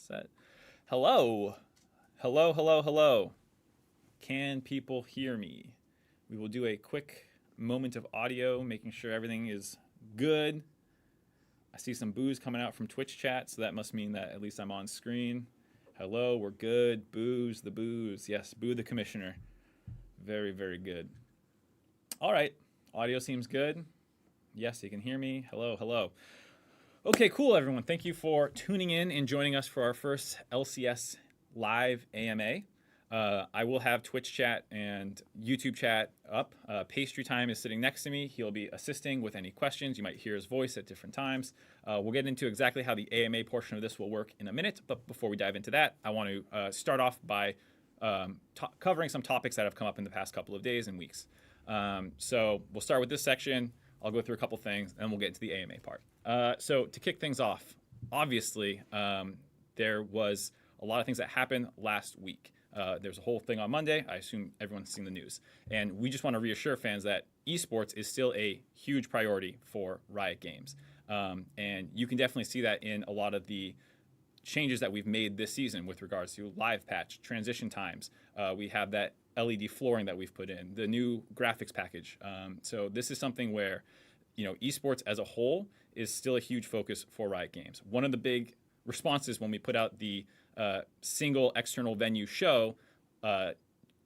Set. Hello. Hello, hello, hello. Can people hear me? We will do a quick moment of audio, making sure everything is good. I see some boos coming out from Twitch chat, so that must mean that at least I'm on screen. Hello, we're good. Boos, the boos. Yes, boo the commissioner. Very, very good. All right, audio seems good. Yes, you can hear me. Hello, hello. Okay, cool, everyone. Thank you for tuning in and joining us for our first LCS live AMA. I will have Twitch chat and YouTube chat up. Pastry Time is sitting next to me. He'll be assisting with any questions. You might hear his voice at different times. We'll get into exactly how the AMA portion of this will work in a minute. But before we dive into that, I want to start off by covering some topics that have come up in the past couple of days and weeks. So we'll start with this section. I'll go through a couple things, and we'll get into the AMA part. So to kick things off, obviously, there was a lot of things that happened last week. There's a whole thing on Monday. I assume everyone's seen the news. And we just want to reassure fans that esports is still a huge priority for Riot Games. And you can definitely see that in a lot of the changes that we've made this season with regards to live patch, transition times. We have that LED flooring that we've put in, the new graphics package. So this is something where, esports as a whole is still a huge focus for Riot Games. One of the big responses when we put out the single external venue show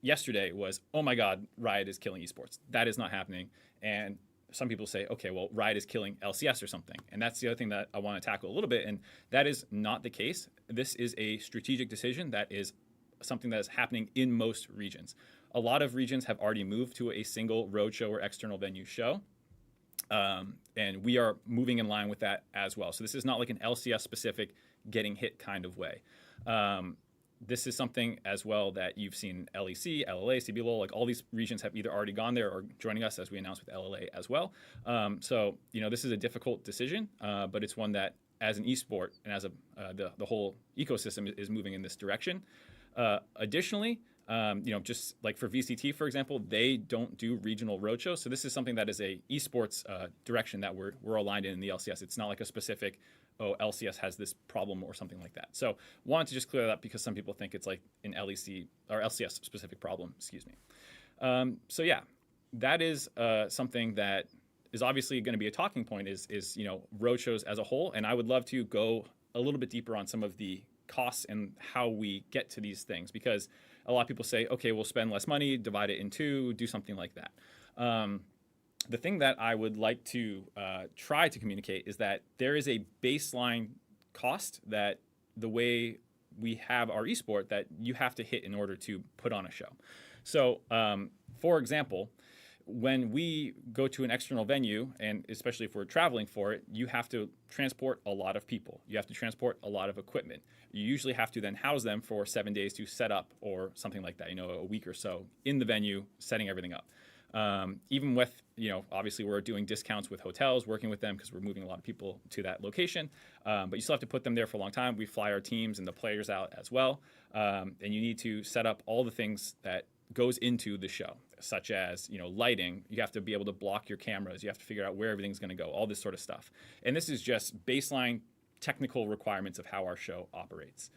yesterday was, oh my God, Riot is killing esports. That is not happening. And some people say, okay, well, Riot is killing LCS or something. And that's the other thing that I want to tackle a little bit. And that is not the case. This is a strategic decision that is something that is happening in most regions. A lot of regions have already moved to a single roadshow or external venue show. And we are moving in line with that as well. So this is not like an LCS specific getting hit kind of way. This is something as well that you've seen LEC, LLA, CBLOL, like all these regions have either already gone there or joining us as we announced with LLA as well. So, this is a difficult decision, but it's one that as an esport and as the whole ecosystem is moving in this direction. Additionally, just like for VCT, for example, they don't do regional roadshows. So this is something that is a esports direction that we're aligned in the LCS. It's not like a specific, LCS has this problem or something like that. So wanted to just clear that up because some people think it's like an LEC or LCS specific problem, excuse me. So yeah, that is something that is obviously going to be a talking point is roadshows as a whole. And I would love to go a little bit deeper on some of the costs and how we get to these things, because a lot of people say, okay, we'll spend less money, divide it in two, do something like that. The thing that I would like to try to communicate is that there is a baseline cost that the way we have our esport that you have to hit in order to put on a show. So, for example, when we go to an external venue, and especially if we're traveling for it, you have to transport a lot of people. You have to transport a lot of equipment. You usually have to then house them for 7 days to set up or something like that, a week or so in the venue, setting everything up. Even with, obviously we're doing discounts with hotels, working with them because we're moving a lot of people to that location. But you still have to put them there for a long time. We fly our teams and the players out as well. And you need to set up all the things that goes into the show, such as lighting. You have to be able to block your cameras. You have to figure out where everything's going to go, all this sort of stuff. And this is just baseline technical requirements of how our show operates.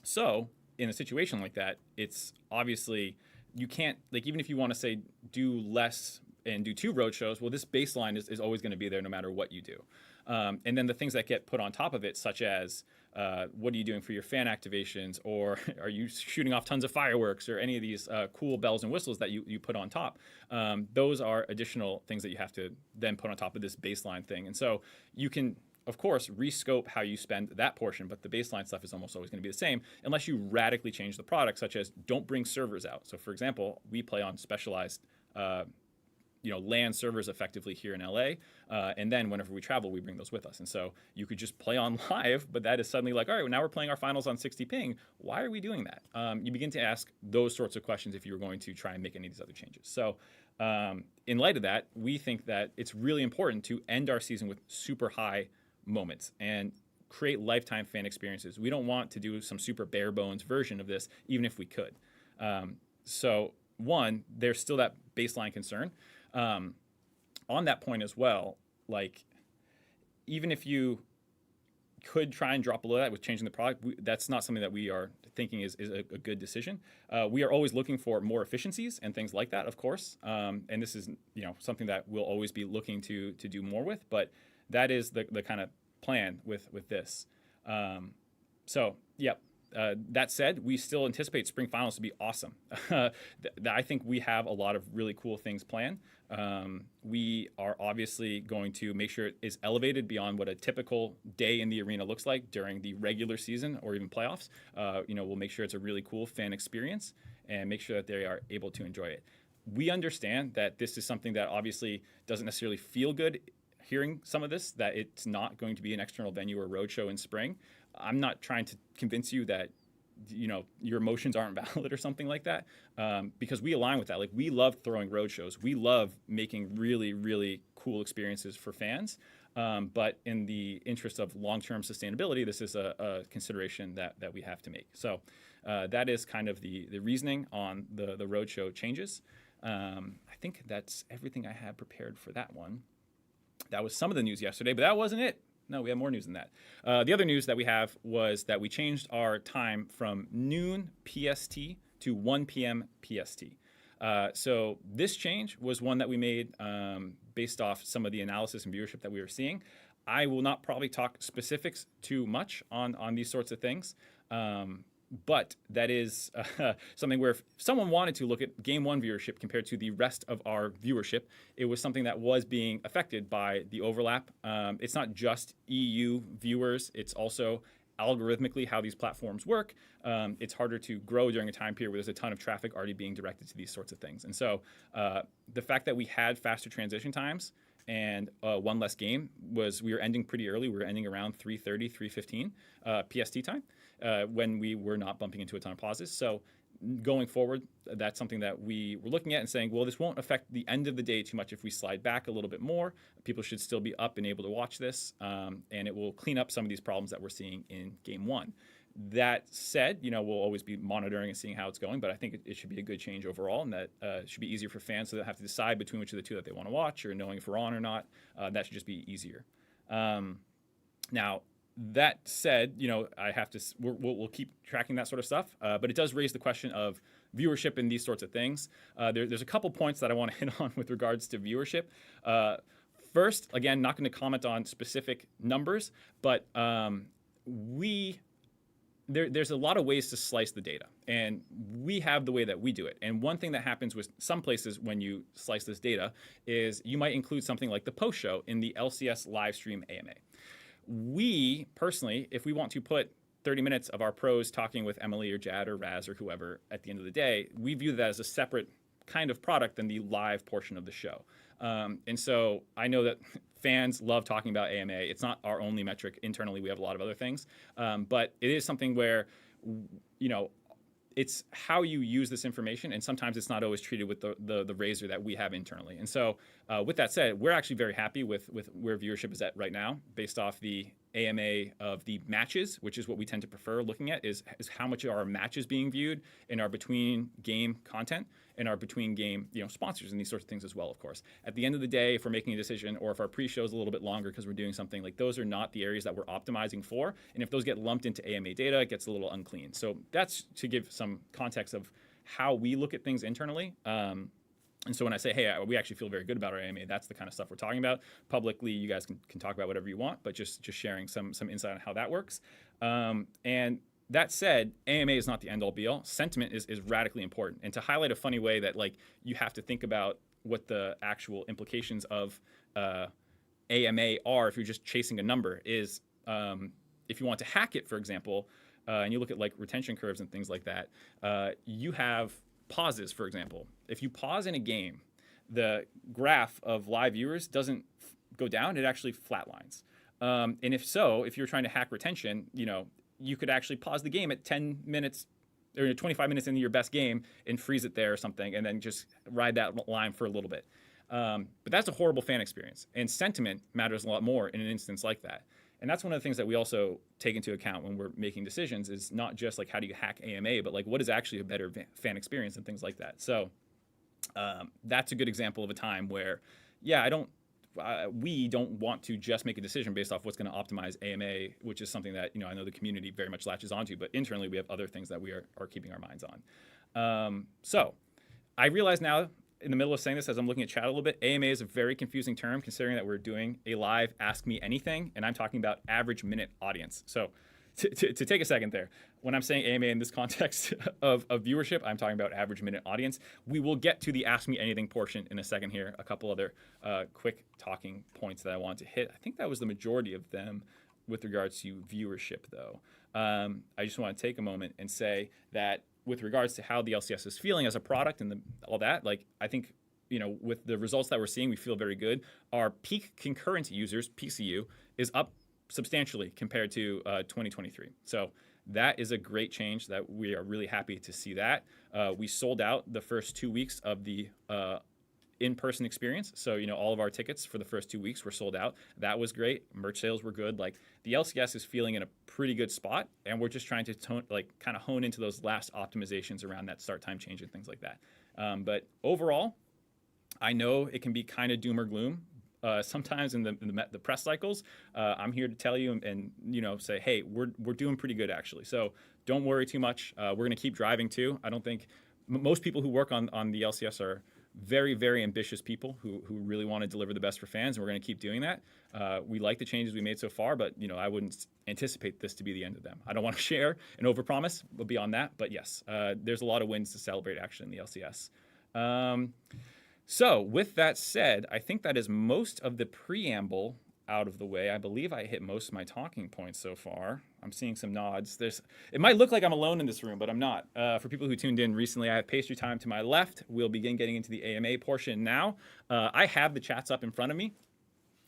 So in a situation like that, it's obviously you can't, like, even if you want to say do less and do 2 road shows, well, this baseline is always going to be there no matter what you do. And then the things that get put on top of it, such as what are you doing for your fan activations, or are you shooting off tons of fireworks, or any of these cool bells and whistles that you put on top. Those are additional things that you have to then put on top of this baseline thing. And so you can, of course, rescope how you spend that portion, but the baseline stuff is almost always going to be the same unless you radically change the product, such as don't bring servers out. So for example, we play on specialized LAN servers effectively here in LA. And then whenever we travel, we bring those with us. And so you could just play on live, but that is suddenly like, all right, well, now we're playing our finals on 60 ping. Why are we doing that? You begin to ask those sorts of questions if you were going to try and make any of these other changes. So in light of that, we think that it's really important to end our season with super high moments and create lifetime fan experiences. We don't want to do some super bare bones version of this, even if we could. So one, there's still that baseline concern. On that point as well, like, even if you could try and drop below that with changing the product. That's not something that we are thinking is a good decision. We are always looking for more efficiencies and things like that, of course. And this is something that we'll always be looking to do more with. But that is the kind of plan with this. So, yep. That said, we still anticipate spring finals to be awesome. I think we have a lot of really cool things planned. We are obviously going to make sure it is elevated beyond what a typical day in the arena looks like during the regular season or even playoffs. We'll make sure it's a really cool fan experience and make sure that they are able to enjoy it. We understand that this is something that obviously doesn't necessarily feel good hearing some of this, that it's not going to be an external venue or roadshow in spring. I'm not trying to convince you that your emotions aren't valid or something like that, because we align with that. Like, we love throwing roadshows. We love making really, really cool experiences for fans. But in the interest of long-term sustainability, this is a consideration that we have to make. So that is kind of the reasoning on the roadshow changes. I think that's everything I had prepared for that one. That was some of the news yesterday, but that wasn't it. No, we have more news than that. The other news that we have was that we changed our time from noon PST to 1 p.m. PST. So this change was one that we made based off some of the analysis and viewership that we were seeing. I will not probably talk specifics too much on these sorts of things. But that is something where if someone wanted to look at Game 1 viewership compared to the rest of our viewership, it was something that was being affected by the overlap. It's not just EU viewers. It's also algorithmically how these platforms work. It's harder to grow during a time period where there's a ton of traffic already being directed to these sorts of things. And so the fact that we had faster transition times and one less game was we were ending pretty early. We were ending around 3:30, 3:15 PST time when we were not bumping into a ton of pauses. So going forward, that's something that we were looking at and saying, well, this won't affect the end of the day too much if we slide back a little bit more. People should still be up and able to watch this, and it will clean up some of these problems that we're seeing in Game 1. That said, we'll always be monitoring and seeing how it's going, but I think it should be a good change overall, and that it should be easier for fans so they don't have to decide between which of the two that they want to watch or knowing if we're on or not. That should just be easier. Now, that said, I have to. We'll keep tracking that sort of stuff, but it does raise the question of viewership and these sorts of things. There's a couple points that I want to hit on with regards to viewership. First, again, not going to comment on specific numbers, but there's a lot of ways to slice the data, and we have the way that we do it. And one thing that happens with some places when you slice this data is you might include something like the post show in the LCS live stream AMA. We personally, if we want to put 30 minutes of our pros talking with Emily or Jad or Raz or whoever at the end of the day, we view that as a separate kind of product than the live portion of the show. And so I know that fans love talking about AMA. It's not our only metric. Internally, we have a lot of other things. But it is something where, it's how you use this information, and sometimes it's not always treated with the razor that we have internally. And so with that said, we're actually very happy with where viewership is at right now based off the AMA of the matches, which is what we tend to prefer looking at, is how much are our matches being viewed in our between game content and our between game sponsors and these sorts of things as well, of course. At the end of the day, if we're making a decision or if our pre-show is a little bit longer because we're doing something, like those are not the areas that we're optimizing for. And if those get lumped into AMA data, it gets a little unclean. So that's to give some context of how we look at things internally. And so when I say, hey, we actually feel very good about our AMA, that's the kind of stuff we're talking about. Publicly, you guys can talk about whatever you want, but just sharing some insight on how that works. And that said, AMA is not the end-all be-all. Sentiment is radically important. And to highlight a funny way that you have to think about what the actual implications of AMA are if you're just chasing a number is if you want to hack it, for example, and you look at retention curves and things like that, you have pauses, for example. If you pause in a game, the graph of live viewers doesn't go down, it actually flatlines. And if you're trying to hack retention, you could actually pause the game at 10 minutes or 25 minutes into your best game and freeze it there or something, and then just ride that line for a little bit. But that's a horrible fan experience. And sentiment matters a lot more in an instance like that. And that's one of the things that we also take into account when we're making decisions, is not just how do you hack AMA, but what is actually a better fan experience and things like that. So that's a good example of a time where, I don't we don't want to just make a decision based off what's going to optimize AMA, which is something that I know the community very much latches onto, but internally we have other things that we are keeping our minds on. So I realize now, in the middle of saying this, as I'm looking at chat a little bit, AMA is a very confusing term considering that we're doing a live Ask Me Anything, and I'm talking about average minute audience. So to take a second there, when I'm saying AMA in this context of viewership, I'm talking about average minute audience. We will get to the Ask Me Anything portion in a second here. A couple other quick talking points that I want to hit. I think that was the majority of them with regards to viewership, though. I just want to take a moment and say that with regards to how the LCS is feeling as a product and all that, like I think, with the results that we're seeing, we feel very good. Our peak concurrent users, PCU, is up substantially compared to 2023. So that is a great change that we are really happy to see that. We sold out the first 2 weeks of the in-person experience. So, all of our tickets for the first 2 weeks were sold out. That was great. Merch sales were good. Like the LCS is feeling in a pretty good spot, and we're just trying to kind of hone into those last optimizations around that start time change and things like that. But overall, I know it can be kind of doom or gloom. Sometimes in the press cycles, I'm here to tell you and say, hey, we're doing pretty good actually. So don't worry too much. We're going to keep driving too. I don't think most people who work on the LCS are very, very ambitious people who really want to deliver the best for fans, and we're going to keep doing that. We like the changes we made so far, but I wouldn't anticipate this to be the end of them. I don't want to share and overpromise beyond that, but yes, there's a lot of wins to celebrate actually in the LCS. So with that said, I think that is most of the preamble out of the way. I believe I hit most of my talking points so far. I'm seeing some nods. It might look like I'm alone in this room, but I'm not. For people who tuned in recently, I have Pastry Time to my left. We'll begin getting into the AMA portion now. I have the chats up in front of me,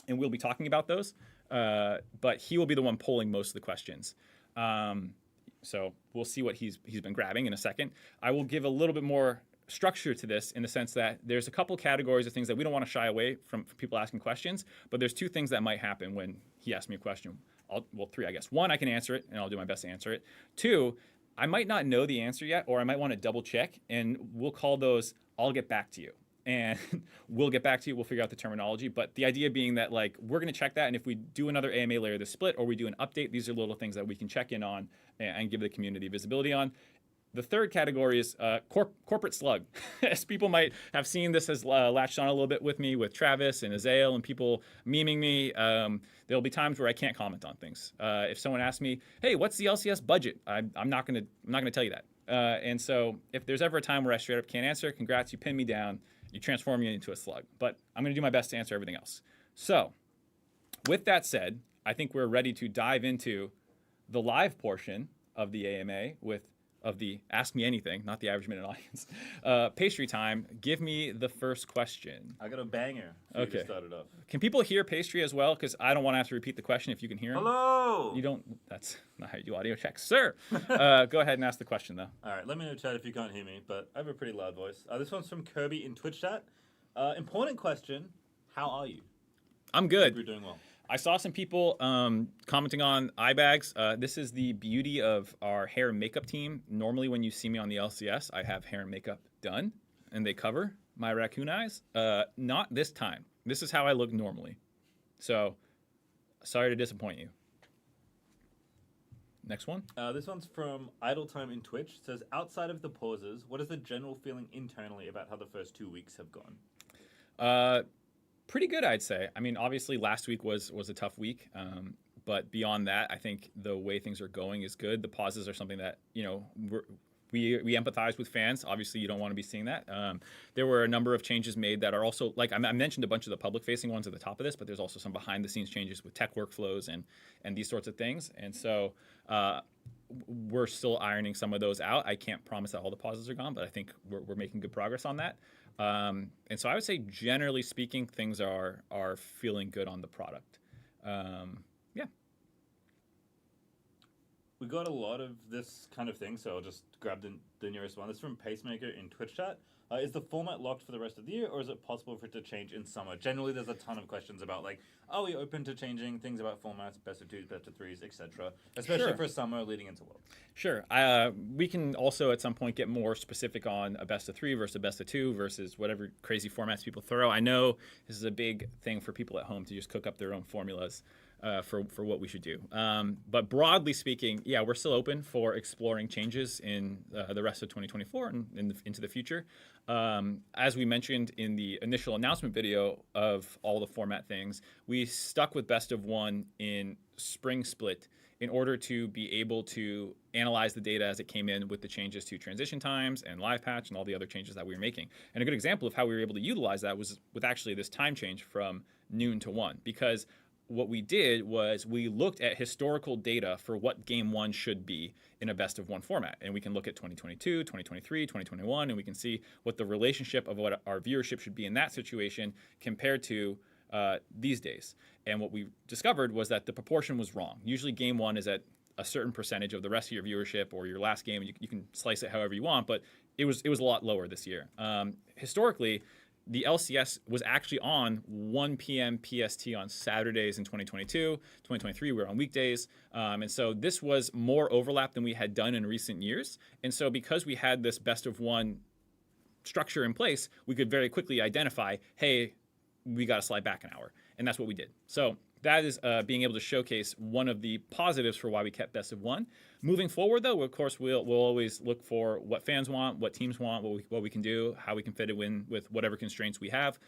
and we'll be talking about those. But he will be the one polling most of the questions. So we'll see what he's been grabbing in a second. I will give a little bit more structure to this in the sense that there's a couple categories of things that we don't want to shy away from people asking questions, but there's two things that might happen when he asks me a question. Three, I guess. One, I can answer it, and I'll do my best to answer it. Two, I might not know the answer yet, or I might want to double check, and we'll call those, I'll get back to you. And we'll get back to you, we'll figure out the terminology, but the idea being that we're going to check that, and if we do another AMA layer this split, or we do an update, these are little things that we can check in on and give the community visibility on. The third category is corporate slug. As people might have seen, this has latched on a little bit with me, with Travis and Azael and people memeing me. There'll be times where I can't comment on things. If someone asks me, "Hey, what's the LCS budget?" I'm not gonna tell you that. And so, if there's ever a time where I straight up can't answer, congrats, you pin me down, you transform me into a slug. But I'm gonna do my best to answer everything else. So, with that said, I think we're ready to dive into the live portion of the AMA of the Ask Me Anything, not the average minute audience. Pastry Time, give me the first question. I got a banger for you to start it off. Can people hear Pastry as well? Because I don't want to have to repeat the question if you can hear him. Hello! You don't, that's not how you do audio checks. Sir, go ahead and ask the question though. All right, let me know chat if you can't hear me, but I have a pretty loud voice. This one's from Kirby in Twitch chat. Important question, how are you? I'm good. Hope you're doing well. I saw some people commenting on eye bags. This is the beauty of our hair and makeup team. Normally when you see me on the LCS, I have hair and makeup done, and they cover my raccoon eyes. Not this time. This is how I look normally. So, sorry to disappoint you. Next one. This one's from Idle Time in Twitch. It says, outside of the pauses, what is the general feeling internally about how the first 2 weeks have gone? Pretty good, I'd say. I mean, obviously last week was a tough week, but beyond that, I think the way things are going is good. The pauses are something that we empathize with fans. Obviously, you don't want to be seeing that. There were a number of changes made that are also, like I mentioned a bunch of the public-facing ones at the top of this, but there's also some behind-the-scenes changes with tech workflows and these sorts of things. And so we're still ironing some of those out. I can't promise that all the pauses are gone, but I think we're making good progress on that. And so I would say, generally speaking, things are feeling good on the product. Yeah. We got a lot of this kind of thing, so I'll just grab the nearest one. This is from Pacemaker in Twitch chat. Is the format locked for the rest of the year, or is it possible for it to change in summer? Generally, there's a ton of questions about, like, are we open to changing things about formats, best of twos, best of threes, etc., especially Sure. for summer leading into Worlds. Sure. We can also at some point get more specific on a best of three versus a best of two versus whatever crazy formats people throw. I know this is a big thing for people at home to just cook up their own formulas for what we should do. But broadly speaking, yeah, we're still open for exploring changes in the rest of 2024 and into the future. As we mentioned in the initial announcement video of all the format things, we stuck with best of one in spring split in order to be able to analyze the data as it came in with the changes to transition times and live patch and all the other changes that we were making. And a good example of how we were able to utilize that was with actually this time change from noon to 1, because what we did was we looked at historical data for what game one should be in a best of one format. And we can look at 2022, 2023, 2021, and we can see what the relationship of what our viewership should be in that situation compared to these days. And what we discovered was that the proportion was wrong. Usually game one is at a certain percentage of the rest of your viewership or your last game. You can slice it however you want, but it was a lot lower this year. Historically, the LCS was actually on 1 p.m. PST on Saturdays in 2022. 2023, we were on weekdays. And so this was more overlap than we had done in recent years. And so because we had this best of one structure in place, we could very quickly identify, hey, we got to slide back an hour. And that's what we did. So that is being able to showcase one of the positives for why we kept best of one. Moving forward, though, of course, we'll always look for what fans want, what teams want, what we can do, how we can fit it in with whatever constraints we have,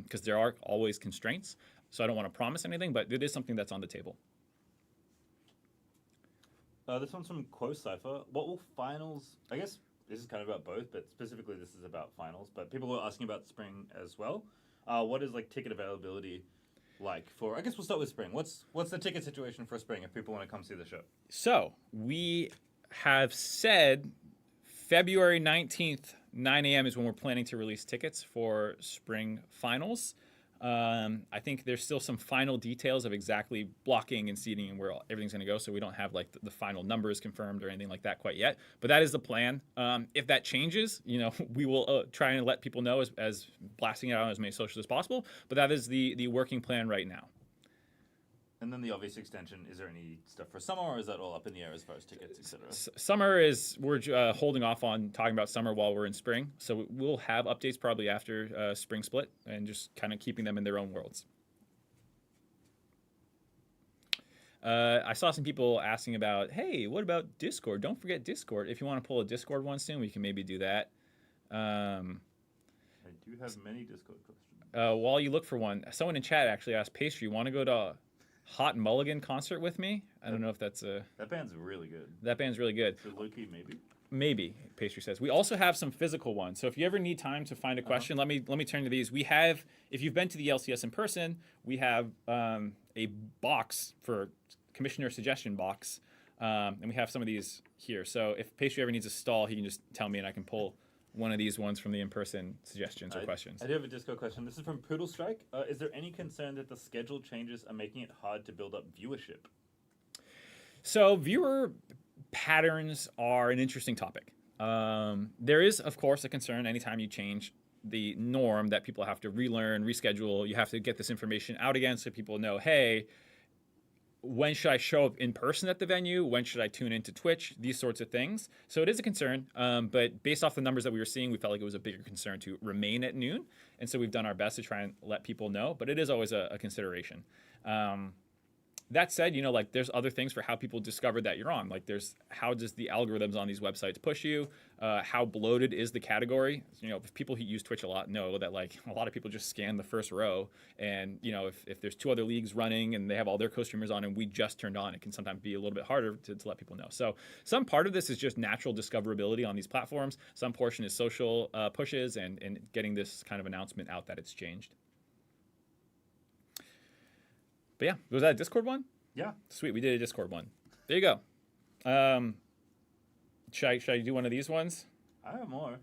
because there are always constraints. So I don't want to promise anything, but it is something that's on the table. This one's from Quo Cypher. What will finals... I guess this is kind of about both, but specifically this is about finals. But people were asking about spring as well. What is like ticket availability like for? I guess we'll start with spring. What's the ticket situation for spring if people want to come see the show? So we have said February 19th, 9 a.m. is when we're planning to release tickets for spring finals. I think there's still some final details of exactly blocking and seating and where everything's going to go, so we don't have like the final numbers confirmed or anything like that quite yet. But that is the plan. If that changes, we will try and let people know as blasting it out on as many socials as possible. But that is the working plan right now. And then the obvious extension, is there any stuff for summer, or is that all up in the air as far as tickets, etc.? Summer we're holding off on talking about summer while we're in spring. So we'll have updates probably after spring split and just kind of keeping them in their own worlds. I saw some people asking about, hey, what about Discord? Don't forget Discord. If you want to pull a Discord one soon, we can maybe do that. I do have many Discord questions. While you look for one, someone in chat actually asked, Pastry, want to go to Hot Mulligan concert with me? I don't know if that's a... That band's really good. That band's really good. So low-key, maybe? Maybe, Pastry says. We also have some physical ones. So if you ever need time to find a question, let me turn to these. We have, if you've been to the LCS in person, we have a box for commissioner suggestion box. And we have some of these here. So if Pastry ever needs a stall, he can just tell me and I can pull one of these ones from the in-person suggestions or questions. I do have a Discord question. This is from Poodle Strike. Is there any concern that the schedule changes are making it hard to build up viewership? So viewer patterns are an interesting topic. There is, of course, a concern anytime you change the norm that people have to relearn, reschedule. You have to get this information out again so people know, hey, when should I show up in person at the venue? When should I tune into Twitch? These sorts of things. So it is a concern, but based off the numbers that we were seeing, we felt like it was a bigger concern to remain at noon. And so we've done our best to try and let people know, but it is always a consideration. That said, like there's other things for how people discover that you're on. Like there's how does the algorithms on these websites push you? How bloated is the category? If people who use Twitch a lot know that like a lot of people just scan the first row, and if there's two other leagues running and they have all their co-streamers on and we just turned on, it can sometimes be a little bit harder to let people know. So some part of this is just natural discoverability on these platforms. Some portion is social pushes and getting this kind of announcement out that it's changed. But yeah, was that a Discord one? Yeah. Sweet, we did a Discord one. There you go. Should I do one of these ones? I have more.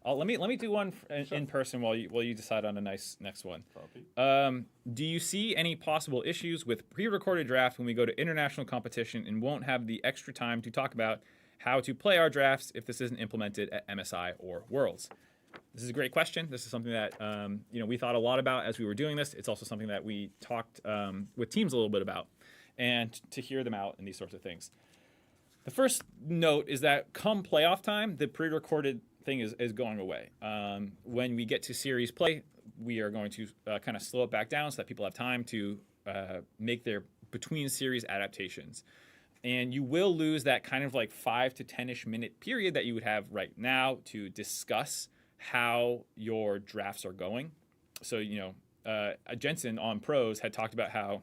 Let me do one in person while you decide on a nice next one. Copy. Do you see any possible issues with pre-recorded drafts when we go to international competition and won't have the extra time to talk about how to play our drafts if this isn't implemented at MSI or Worlds? This is a great question. This is something that we thought a lot about as we were doing this. It's also something that we talked with teams a little bit about, and to hear them out and these sorts of things. The first note is that come playoff time, the pre-recorded thing is going away. When we get to series play, we are going to kind of slow it back down so that people have time to make their between series adaptations. And you will lose that kind of like 5 to 10-ish minute period that you would have right now to discuss how your drafts are going. So, Jensen on Pros had talked about how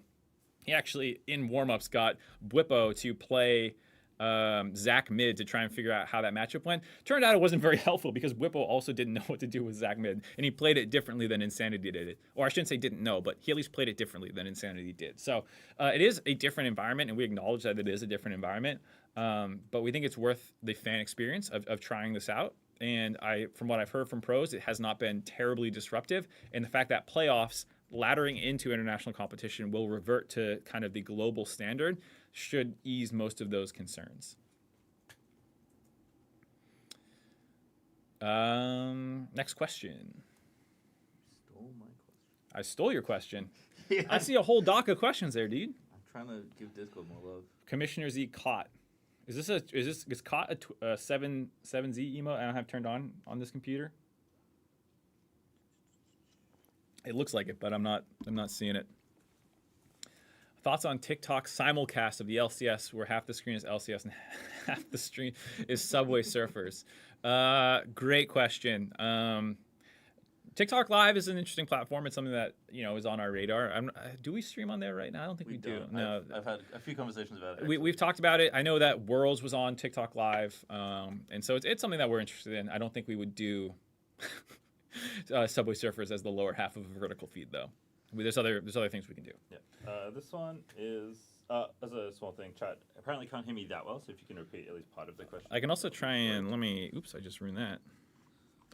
he actually in warmups got Bwipo to play Zach mid to try and figure out how that matchup went. Turned out it wasn't very helpful because Bwipo also didn't know what to do with Zach mid, and he played it differently than Insanity did it. Or I shouldn't say didn't know, but he at least played it differently than Insanity did. So it is a different environment, and we acknowledge that it is a different environment. But we think it's worth the fan experience of trying this out. And from what I've heard from pros, it has not been terribly disruptive. And the fact that playoffs laddering into international competition will revert to kind of the global standard should ease most of those concerns. Next question. Stole my question. I stole your question. Yeah. I see a whole dock of questions there, dude. I'm trying to give Discord more love. Commissioner Z caught. Is caught a 7Z emote I don't have turned on this computer? It looks like it, but I'm not seeing it. Thoughts on TikTok simulcast of the LCS, where half the screen is LCS and half the screen is Subway Surfers? Great question. TikTok Live is an interesting platform. It's something that is on our radar. Do we stream on there right now? I don't think we do. No, I've had a few conversations about it. We've talked about it. I know that Worlds was on TikTok Live, and so it's something that we're interested in. I don't think we would do Subway Surfers as the lower half of a vertical feed, though. There's other things we can do. Yeah. This one is as a small thing. Chat apparently can't hear me that well, so if you can repeat at least part of the question. I can also try and Oops, I just ruined that.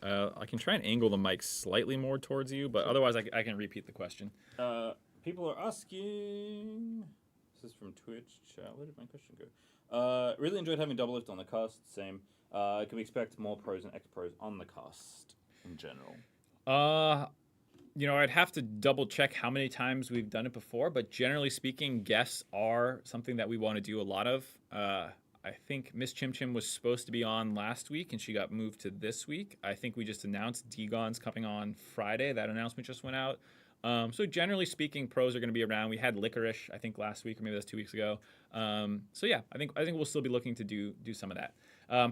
I can try and angle the mic slightly more towards you, but otherwise I can repeat the question. People are asking. This is from Twitch chat. Where did my question go? Really enjoyed having Double Lift on the cast. Same. Can we expect more pros and ex-pros on the cast in general? I'd have to double check how many times we've done it before, but generally speaking, guests are something that we want to do a lot of. I think Miss Chim Chim was supposed to be on last week, and she got moved to this week. I think we just announced Degon's coming on Friday. That announcement just went out. So generally speaking, pros are going to be around. We had Licorice, I think, last week, or maybe that's 2 weeks ago. So yeah, I think we'll still be looking to do some of that.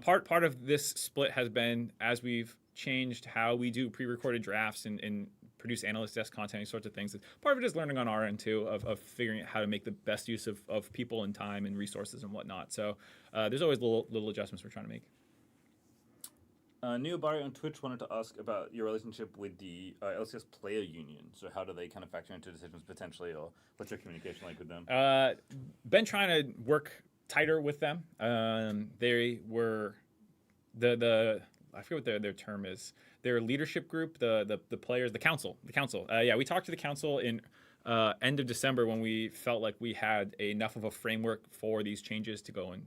Part of this split has been as we've changed how we do pre-recorded drafts and produce analyst desk content, these sorts of things. Part of it is learning on our end too, of figuring out how to make the best use of people and time and resources and whatnot. So there's always little adjustments we're trying to make. Neo Barry on Twitch wanted to ask about your relationship with the LCS player union. So how do they kind of factor into decisions potentially, or what's your communication like with them? Been trying to work tighter with them. They were I forget what their term is. Their leadership group, the players, the council. Yeah, we talked to the council in end of December when we felt like we had enough of a framework for these changes to go and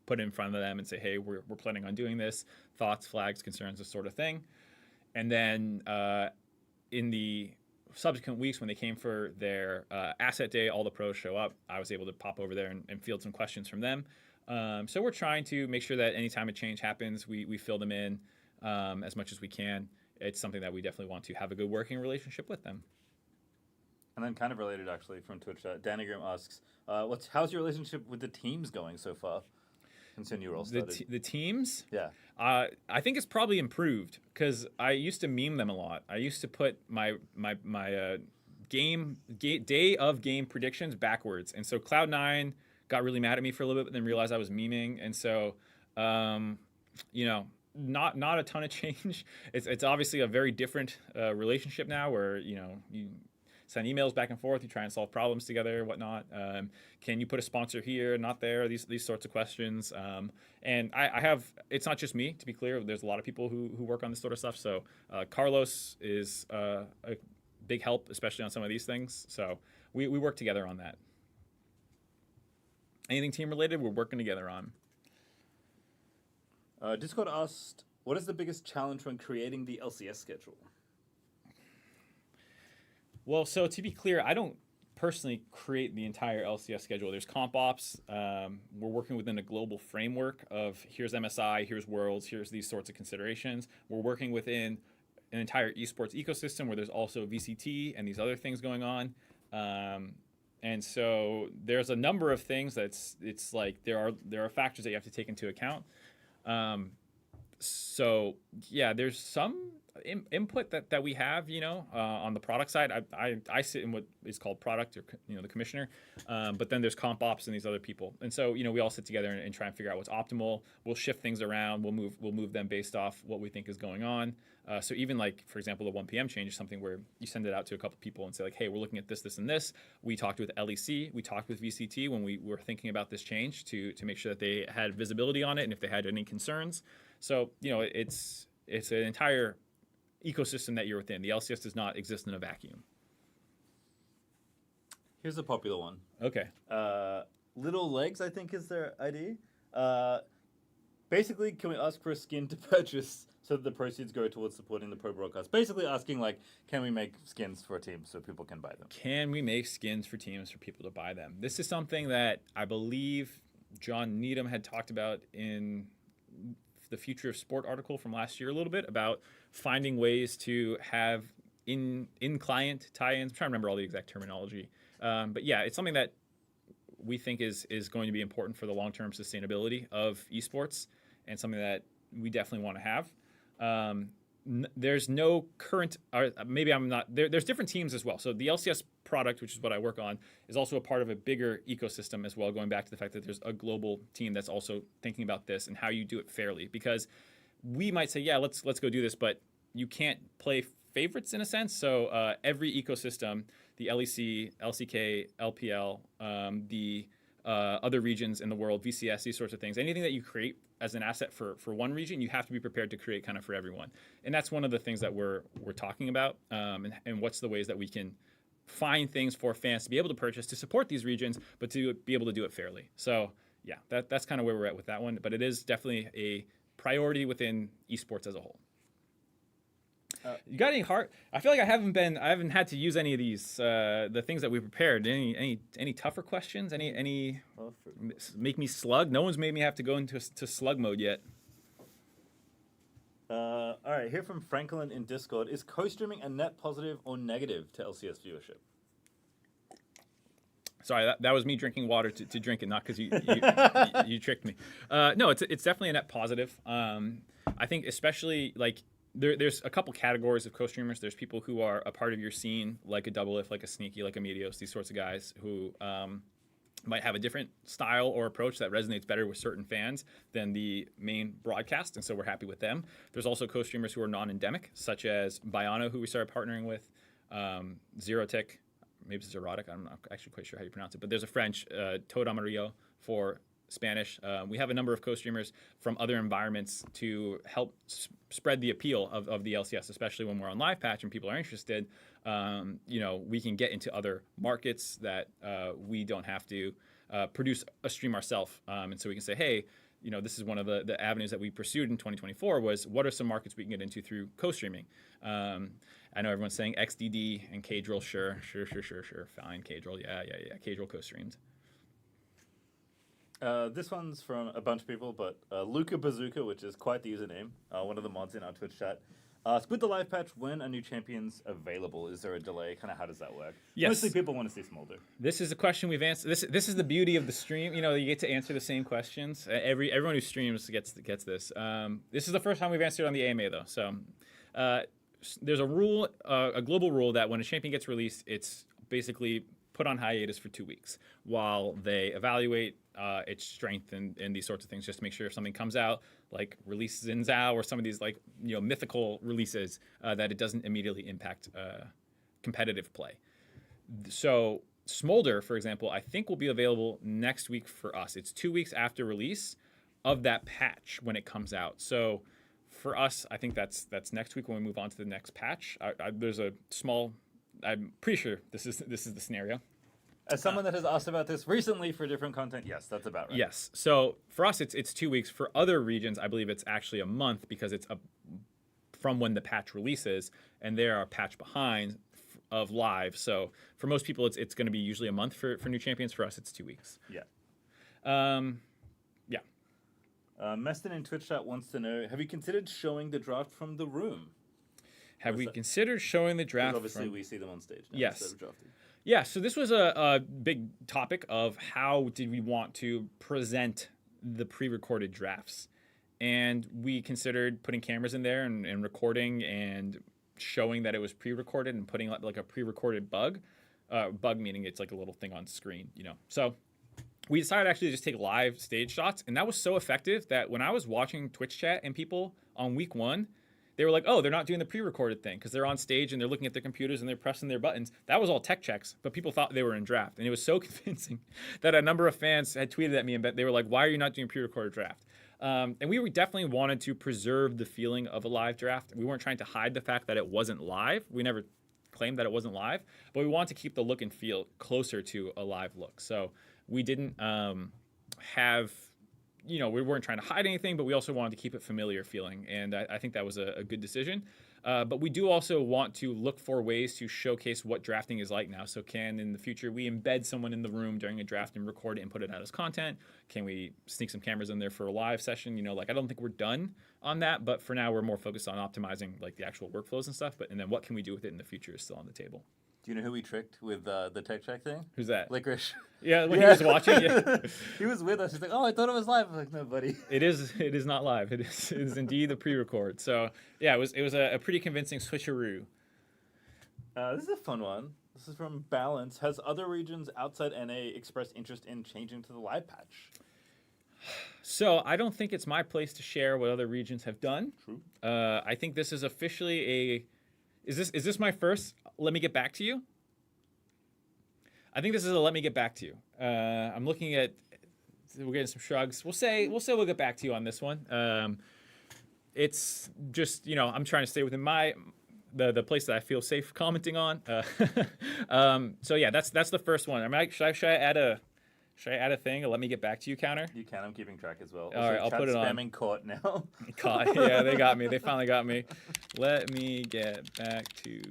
put it in front of them and say, hey, we're planning on doing this. Thoughts, flags, concerns, this sort of thing. And then in the subsequent weeks when they came for their asset day, all the pros show up. I was able to pop over there and field some questions from them. So we're trying to make sure that anytime a change happens, we fill them in as much as we can. It's something that we definitely want to have a good working relationship with them. And then kind of related, actually, from Twitch, Danny Grimm asks, how's your relationship with the teams going so far? Since your new role started. The teams? Yeah. I think it's probably improved because I used to meme them a lot. I used to put my day of game predictions backwards. And so Cloud9 got really mad at me for a little bit, but then realized I was memeing. And so, not a ton of change. It's obviously a very different relationship now where, send emails back and forth. You try and solve problems together, whatnot. Can you put a sponsor here, not there? These sorts of questions. And I have, it's not just me, to be clear. There's a lot of people who work on this sort of stuff. So Carlos is a big help, especially on some of these things. So we work together on that. Anything team related, we're working together on. Discord asked, what is the biggest challenge when creating the LCS schedule? Well, so to be clear, I don't personally create the entire LCS schedule. There's comp ops. We're working within a global framework of here's MSI, here's Worlds, here's these sorts of considerations. We're working within an entire esports ecosystem where there's also VCT and these other things going on. And so there's a number of things it's like there are factors that you have to take into account. So yeah, there's some input that we have, on the product side. I sit in what is called product, or the commissioner, but then there's comp ops and these other people, and so we all sit together and try and figure out what's optimal. We'll shift things around. We'll move them based off what we think is going on. So even like, for example, the 1 p.m. change is something where you send it out to a couple people and say like, hey, we're looking at this, this, and this. We talked with LEC, we talked with VCT when we were thinking about this change to make sure that they had visibility on it and if they had any concerns. So it's an entire ecosystem that you're within. The LCS does not exist in a vacuum. Here's a popular one. Okay. Little Legs, I think, is their ID. Basically, can we ask for a skin to purchase so that the proceeds go towards supporting the pro broadcast? Basically asking, like, can we make skins for a team so people can buy them? Can we make skins for teams for people to buy them? This is something that I believe John Needham had talked about in the Future of Sport article from last year a little bit, about finding ways to have in-client tie-ins. I'm trying to remember all the exact terminology. But yeah, it's something that we think is going to be important for the long-term sustainability of esports, and something that we definitely want to have. There's no current, or maybe I'm not, there's different teams as well. So the LCS product, which is what I work on, is also a part of a bigger ecosystem as well, going back to the fact that there's a global team that's also thinking about this and how you do it fairly. Because we might say, yeah, let's go do this, but you can't play favorites in a sense. So every ecosystem, the LEC, LCK, LPL, the other regions in the world, VCS, these sorts of things, anything that you create as an asset for one region, you have to be prepared to create kind of for everyone. And that's one of the things that we're talking about, and what's the ways that we can find things for fans to be able to purchase to support these regions, but to be able to do it fairly. So yeah, that's kind of where we're at with that one. But it is definitely a priority within esports as a whole. You got any heart? I feel like I haven't had to use any of these the things that we prepared. Any tougher questions? Any make me slug? No one's made me have to go into slug mode yet. All right, here from Franklin in Discord. Is co-streaming a net positive or negative to LCS viewership? Sorry, that was me drinking water to drink it, not because you tricked me. No, it's definitely a net positive. I think especially like there's a couple categories of co-streamers. There's people who are a part of your scene, like a Double If, like a Sneaky, like a Meteos, these sorts of guys who might have a different style or approach that resonates better with certain fans than the main broadcast, and so we're happy with them. There's also co-streamers who are non-endemic, such as Biano, who we started partnering with, Zerotic, maybe it's Zerotic, I'm not actually quite sure how you pronounce it, but there's a French, Toad Amarillo for Spanish. We have a number of co-streamers from other environments to help spread the appeal of the LCS, especially when we're on live patch and people are interested. We can get into other markets that we don't have to produce a stream ourselves. And so we can say, hey, this is one of the avenues that we pursued in 2024 was what are some markets we can get into through co-streaming. I know everyone's saying XDD and K-Drill, sure. Fine, K-Drill, yeah. K-Drill co-streamed. This one's from a bunch of people, but Luca Bazooka, which is quite the username, one of the mods in our Twitch chat, asked, with the live patch, when are new champions available? Is there a delay? Kind of how does that work? Yes. Mostly people want to see Smolder. This is a question we've answered. This is the beauty of the stream. You get to answer the same questions. Everyone who streams gets this. This is the first time we've answered on the AMA, though. So there's a rule, a global rule, that when a champion gets released, it's basically put on hiatus for 2 weeks while they evaluate its strength and these sorts of things, just to make sure if something comes out like releases in Zao or some of these mythical releases that it doesn't immediately impact competitive play. So Smolder, for example, I think will be available next week for us. It's 2 weeks after release of that patch when it comes out. So for us, I think that's next week when we move on to the next patch. There's a small. I'm pretty sure this is the scenario. As someone that has asked about this recently for different content, yes, that's about right. Yes. So for us, it's 2 weeks. For other regions, I believe it's actually a month because it's from when the patch releases, and they are a patch behind of live. So for most people, it's going to be usually a month for new champions. For us, it's 2 weeks. Yeah. Yeah. Meston in Twitch chat wants to know: have you considered showing the draft from the room? Have we considered showing the draft? Obviously, we see them on stage now Yes. instead of drafting. Yeah, so this was a big topic of how did we want to present the pre-recorded drafts. And we considered putting cameras in there and recording and showing that it was pre-recorded and putting like a pre-recorded bug. Bug meaning it's like a little thing on screen, you know. So we decided actually to just take live stage shots. And that was so effective that when I was watching Twitch chat and people on week 1, they were like, oh, they're not doing the pre-recorded thing because they're on stage and they're looking at their computers and they're pressing their buttons. That was all tech checks, but people thought they were in draft. And it was so convincing that a number of fans had tweeted at me and they were like, why are you not doing pre-recorded draft? And we definitely wanted to preserve the feeling of a live draft. We weren't trying to hide the fact that it wasn't live. We never claimed that it wasn't live, but we wanted to keep the look and feel closer to a live look. So we didn't have... You know, we weren't trying to hide anything, but we also wanted to keep it familiar feeling. And I think that was a good decision. But we do also want to look for ways to showcase what drafting is like now. So can, in the future, we embed someone in the room during a draft and record it and put it out as content? Can we sneak some cameras in there for a live session? You know, like I don't think we're done on that. But for now, we're more focused on optimizing like the actual workflows and stuff. And then what can we do with it in the future is still on the table. Do you know who we tricked with the tech check thing? Who's that? Licorice. Yeah, when he was watching. Yeah. He was with us. He's like, "Oh, I thought it was live." I'm like, "No, buddy." It is not live. It is indeed a pre-record. So yeah, it was a pretty convincing switcheroo. This is a fun one. This is from Balance. Has other regions outside NA expressed interest in changing to the live patch? So I don't think it's my place to share what other regions have done. True. I think this is officially a. Is this my first? Let me get back to you. I think this is a let me get back to you. I'm looking at. We're getting some shrugs. We'll say we'll get back to you on this one. It's just I'm trying to stay within the place that I feel safe commenting on. So yeah, that's the first one. Should I add a thing? A let me get back to you counter? You can. I'm keeping track as well. All right, I'll put it on. Spamming caught now. Caught. Yeah, they got me. They finally got me. Let me get back to you.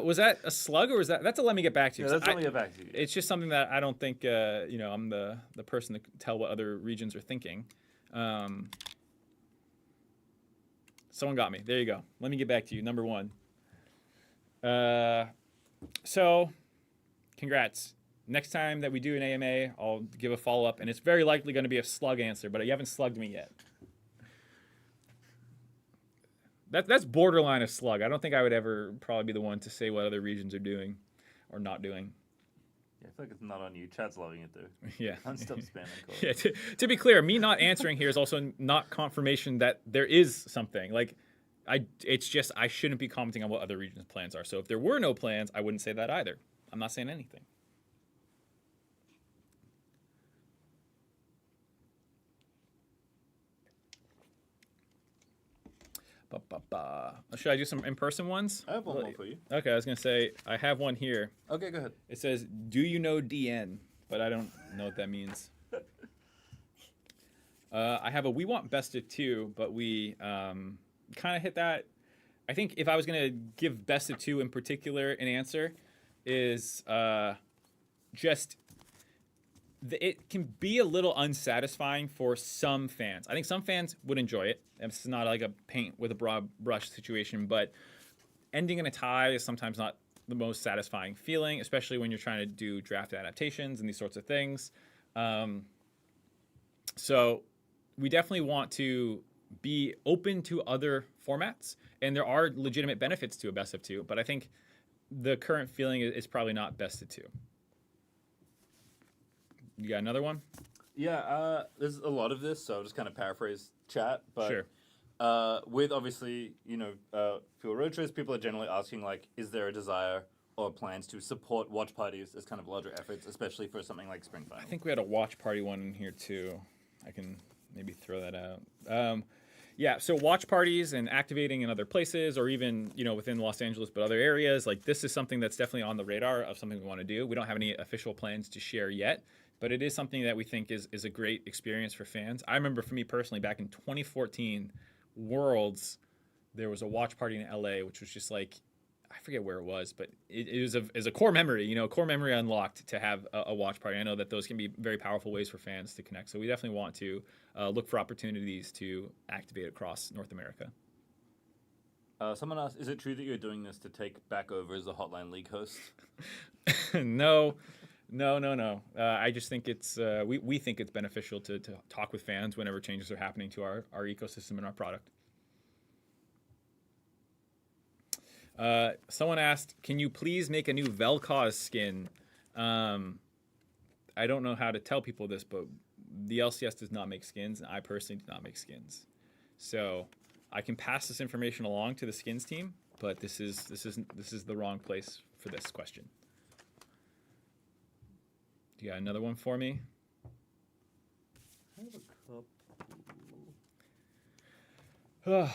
Was that a slug or was that's a let me get back to you? Yeah, that's let me get back to you. It's just something that I don't think I'm the person to tell what other regions are thinking. Someone got me. There you go. Let me get back to you. Number 1. So, congrats. Next time that we do an AMA, I'll give a follow-up, and it's very likely going to be a slug answer, but you haven't slugged me yet. That's borderline a slug. I don't think I would ever probably be the one to say what other regions are doing or not doing. Yeah, I feel like it's not on you. Chat's loving it, though. Yeah. Stop spamming calls. Yeah, to be clear, me not answering here is also not confirmation that there is something. Like, it's just I shouldn't be commenting on what other regions' plans are. So if there were no plans, I wouldn't say that either. I'm not saying anything. Should I do some in-person ones? I have one more for you. Okay, I was going to say, I have one here. Okay, go ahead. It says, do you know DN? But I don't know what that means. I have a we want best of 2, but we kind of hit that. I think if I was going to give best of 2 in particular an answer is just... It can be a little unsatisfying for some fans. I think some fans would enjoy it. It's not like a paint with a broad brush situation, but ending in a tie is sometimes not the most satisfying feeling, especially when you're trying to do draft adaptations and these sorts of things. So we definitely want to be open to other formats, and there are legitimate benefits to a best of 2, but I think the current feeling is probably not best of 2. You got another one? Yeah, there's a lot of this, so I'll just kind of paraphrase chat. But sure. With obviously, for Roadshows, people are generally asking, like, is there a desire or plans to support watch parties as kind of larger efforts, especially for something like Spring Finals? I think we had a watch party one in here too. I can maybe throw that out. Yeah, so watch parties and activating in other places, or even within Los Angeles, but other areas, like this is something that's definitely on the radar of something we want to do. We don't have any official plans to share yet, but it is something that we think is a great experience for fans. I remember for me personally, back in 2014, Worlds, there was a watch party in LA, which was just like, I forget where it was, but it was a core memory, core memory unlocked to have a watch party. I know that those can be very powerful ways for fans to connect. So we definitely want to look for opportunities to activate across North America. Someone asked, is it true that you're doing this to take back over as a Hotline League host? No. I just think it's we think it's beneficial to talk with fans whenever changes are happening to our ecosystem and our product. Someone asked, can you please make a new Vel'Koz skin? I don't know how to tell people this, but the LCS does not make skins, and I personally do not make skins. So I can pass this information along to the skins team, but this is the wrong place for this question. Do you got another one for me? I have a couple.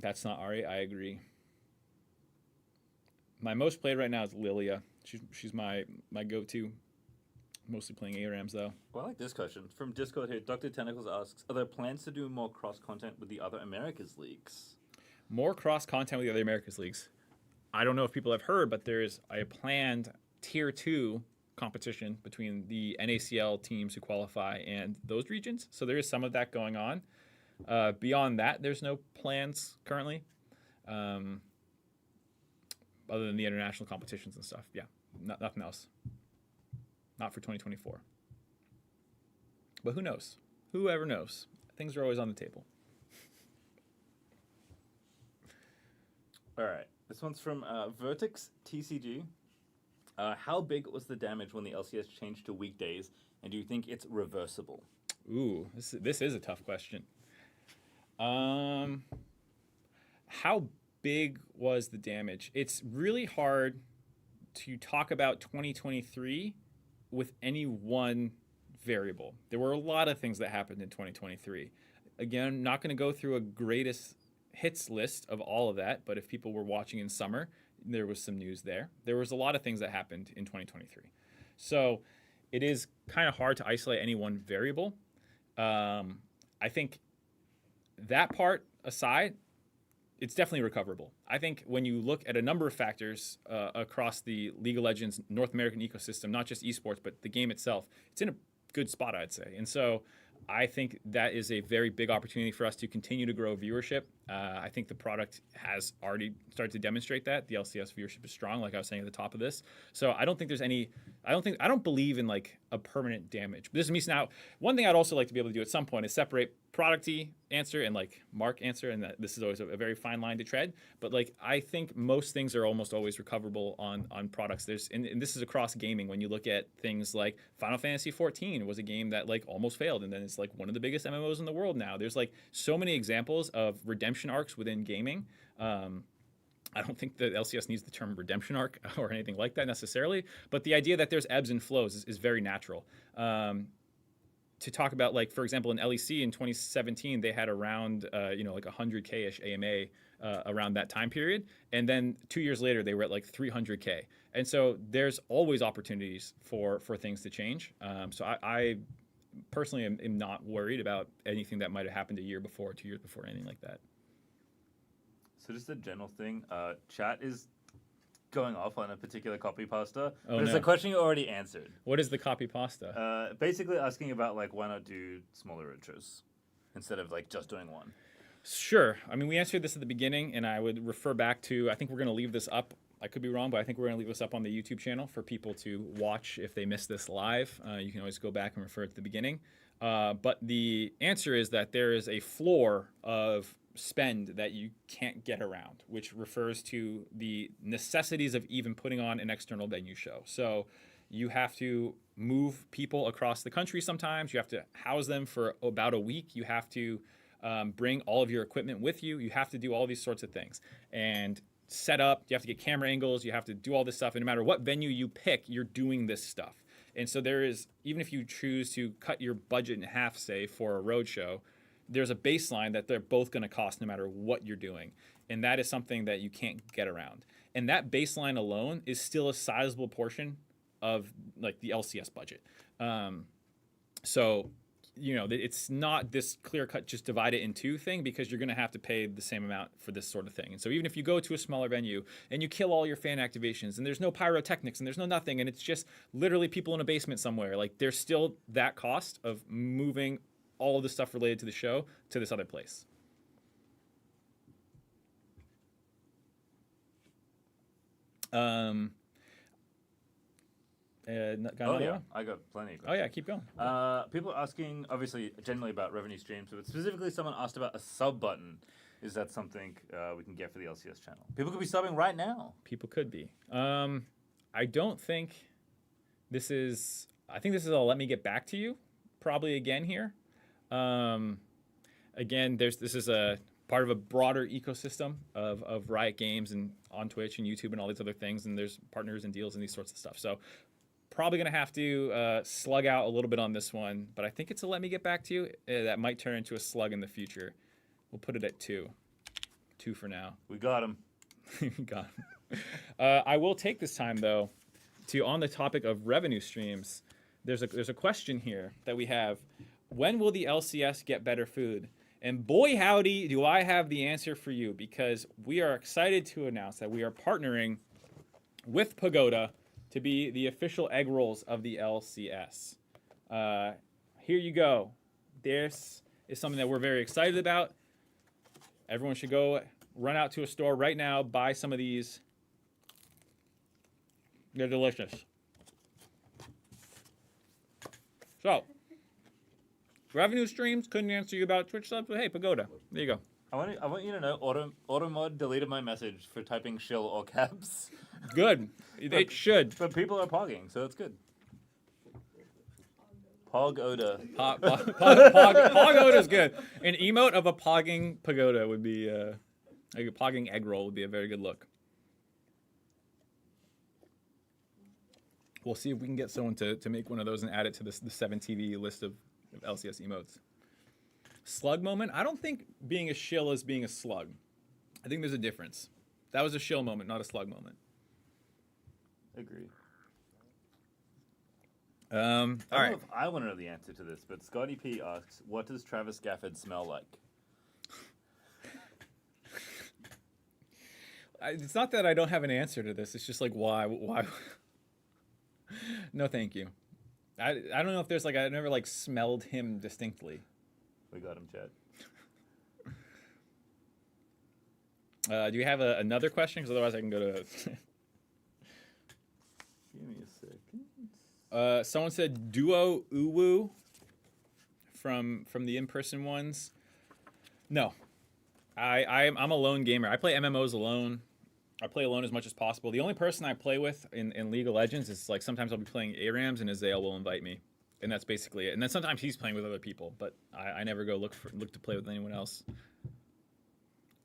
That's not Ari. I agree. My most played right now is Lilia. She's my go-to. Mostly playing ARAMs though. Well, I like this question from Discord here. Dr. Tentacles asks, are there plans to do more cross-content with the other Americas leagues? More cross-content with the other Americas leagues. I don't know if people have heard, but there's a planned Tier 2 competition between the NACL teams who qualify and those regions. So there is some of that going on. Beyond that, there's no plans currently, other than the international competitions and stuff. Yeah, nothing else. Not for 2024. But who knows? Whoever knows? Things are always on the table. All right. This one's from Vertex TCG. How big was the damage when the LCS changed to weekdays, and do you think it's reversible? Ooh, this is a tough question. How big was the damage? It's really hard to talk about 2023 with any one variable. There were a lot of things that happened in 2023. Again, not going to go through a greatest hits list of all of that, but if people were watching in summer, there was some news there. There was a lot of things that happened in 2023. So it is kind of hard to isolate any one variable. I think that part aside, it's definitely recoverable. I think when you look at a number of factors across the League of Legends North American ecosystem, not just esports, but the game itself, it's in a good spot, I'd say. And so I think that is a very big opportunity for us to continue to grow viewership. I think the product has already started to demonstrate that. The LCS viewership is strong, like I was saying at the top of this. So I don't think there's any, I don't believe in like a permanent damage. But this is me now. One thing I'd also like to be able to do at some point is separate producty answer and like mark answer, and that this is always a very fine line to tread. But like I think most things are almost always recoverable on products. And this is across gaming. When you look at things like Final Fantasy 14 was a game that like almost failed, and then it's like one of the biggest MMOs in the world now. There's like so many examples of redemption arcs within gaming. I don't think the LCS needs the term redemption arc or anything like that necessarily, but the idea that there's ebbs and flows is very natural. To talk about, like, for example, in LEC in 2017, they had around, like 100K-ish AMA around that time period. And then 2 years later, they were at like 300K. And so there's always opportunities for things to change. So I personally am not worried about anything that might have happened a year before, 2 years before, anything like that. So just a general thing, chat is going off on a particular copy pasta, Oh, but it's no. a question you already answered. What is the copy pasta? Basically asking about like why not do smaller intros instead of like just doing one. Sure. I mean, we answered this at the beginning, and I would refer back to, I think we're going to leave this up. I could be wrong, but I think we're going to leave this up on the YouTube channel for people to watch if they miss this live. You can always go back and refer to the beginning. But the answer is that there is a floor of spend that you can't get around, which refers to the necessities of even putting on an external venue show. So you have to move people across the country sometimes. You have to house them for about a week. You have to bring all of your equipment with you. You have to do all these sorts of things. And set up, you have to get camera angles, you have to do all this stuff. And no matter what venue you pick, you're doing this stuff. And so there is, even if you choose to cut your budget in half, say, for a roadshow, there's a baseline that they're both going to cost no matter what you're doing. And that is something that you can't get around. And that baseline alone is still a sizable portion of like the LCS budget. So, you know, it's not this clear cut, just divide it in two thing, because you're going to have to pay the same amount for this sort of thing. And so even if you go to a smaller venue and you kill all your fan activations and there's no pyrotechnics and there's no nothing and it's just literally people in a basement somewhere, like there's still that cost of moving all of the stuff related to the show to this other place. I got plenty. Oh yeah, keep going. People are asking, obviously, generally about revenue streams, but specifically someone asked about a sub button. Is that something we can get for the LCS channel? People could be subbing right now. People could be. I don't think this is. I think this is a let me get back to you. Probably again here. Again, this is a part of a broader ecosystem of Riot Games and on Twitch and YouTube and all these other things, and there's partners and deals and these sorts of stuff. So probably going to have to slug out a little bit on this one, but I think it's a let me get back to you. That might turn into a slug in the future. We'll put it at 2. 2 for now. We got him. Got him. I will take this time, though, to, on the topic of revenue streams, there's a question here that we have. When will the LCS get better food? And boy, howdy, do I have the answer for you, because we are excited to announce that we are partnering with Pagoda to be the official egg rolls of the LCS. Here you go. This is something that we're very excited about. Everyone should go run out to a store right now, buy some of these. They're delicious. So, revenue streams, couldn't answer you about Twitch subs, but hey, Pagoda, there you go. I want you to know, Automod deleted my message for typing shill or caps. Good. It should. But people are pogging, so it's good. Pog-oda. Pog-oda is good. An emote of a pogging Pagoda would be, a pogging egg roll would be a very good look. We'll see if we can get someone to make one of those and add it to the 7TV list of LCS emotes. Slug moment? I don't think being a shill is being a slug. I think there's a difference. That was a shill moment, not a slug moment. Agree. All I don't right. know if I want to know the answer to this, but Scotty P asks, what does Travis Gafford smell like? It's not that I don't have an answer to this. It's just like, why? No, thank you. I don't know if there's like, I never like smelled him distinctly. We got him, Chad. Do you have another question? Because otherwise I can go to... Give me a second. Someone said Duo Uwu from the in-person ones. No. I'm a lone gamer. I play MMOs alone. I play alone as much as possible. The only person I play with in League of Legends is like sometimes I'll be playing ARAMs and Azael will invite me. And that's basically it. And then sometimes he's playing with other people, but I never go look to play with anyone else.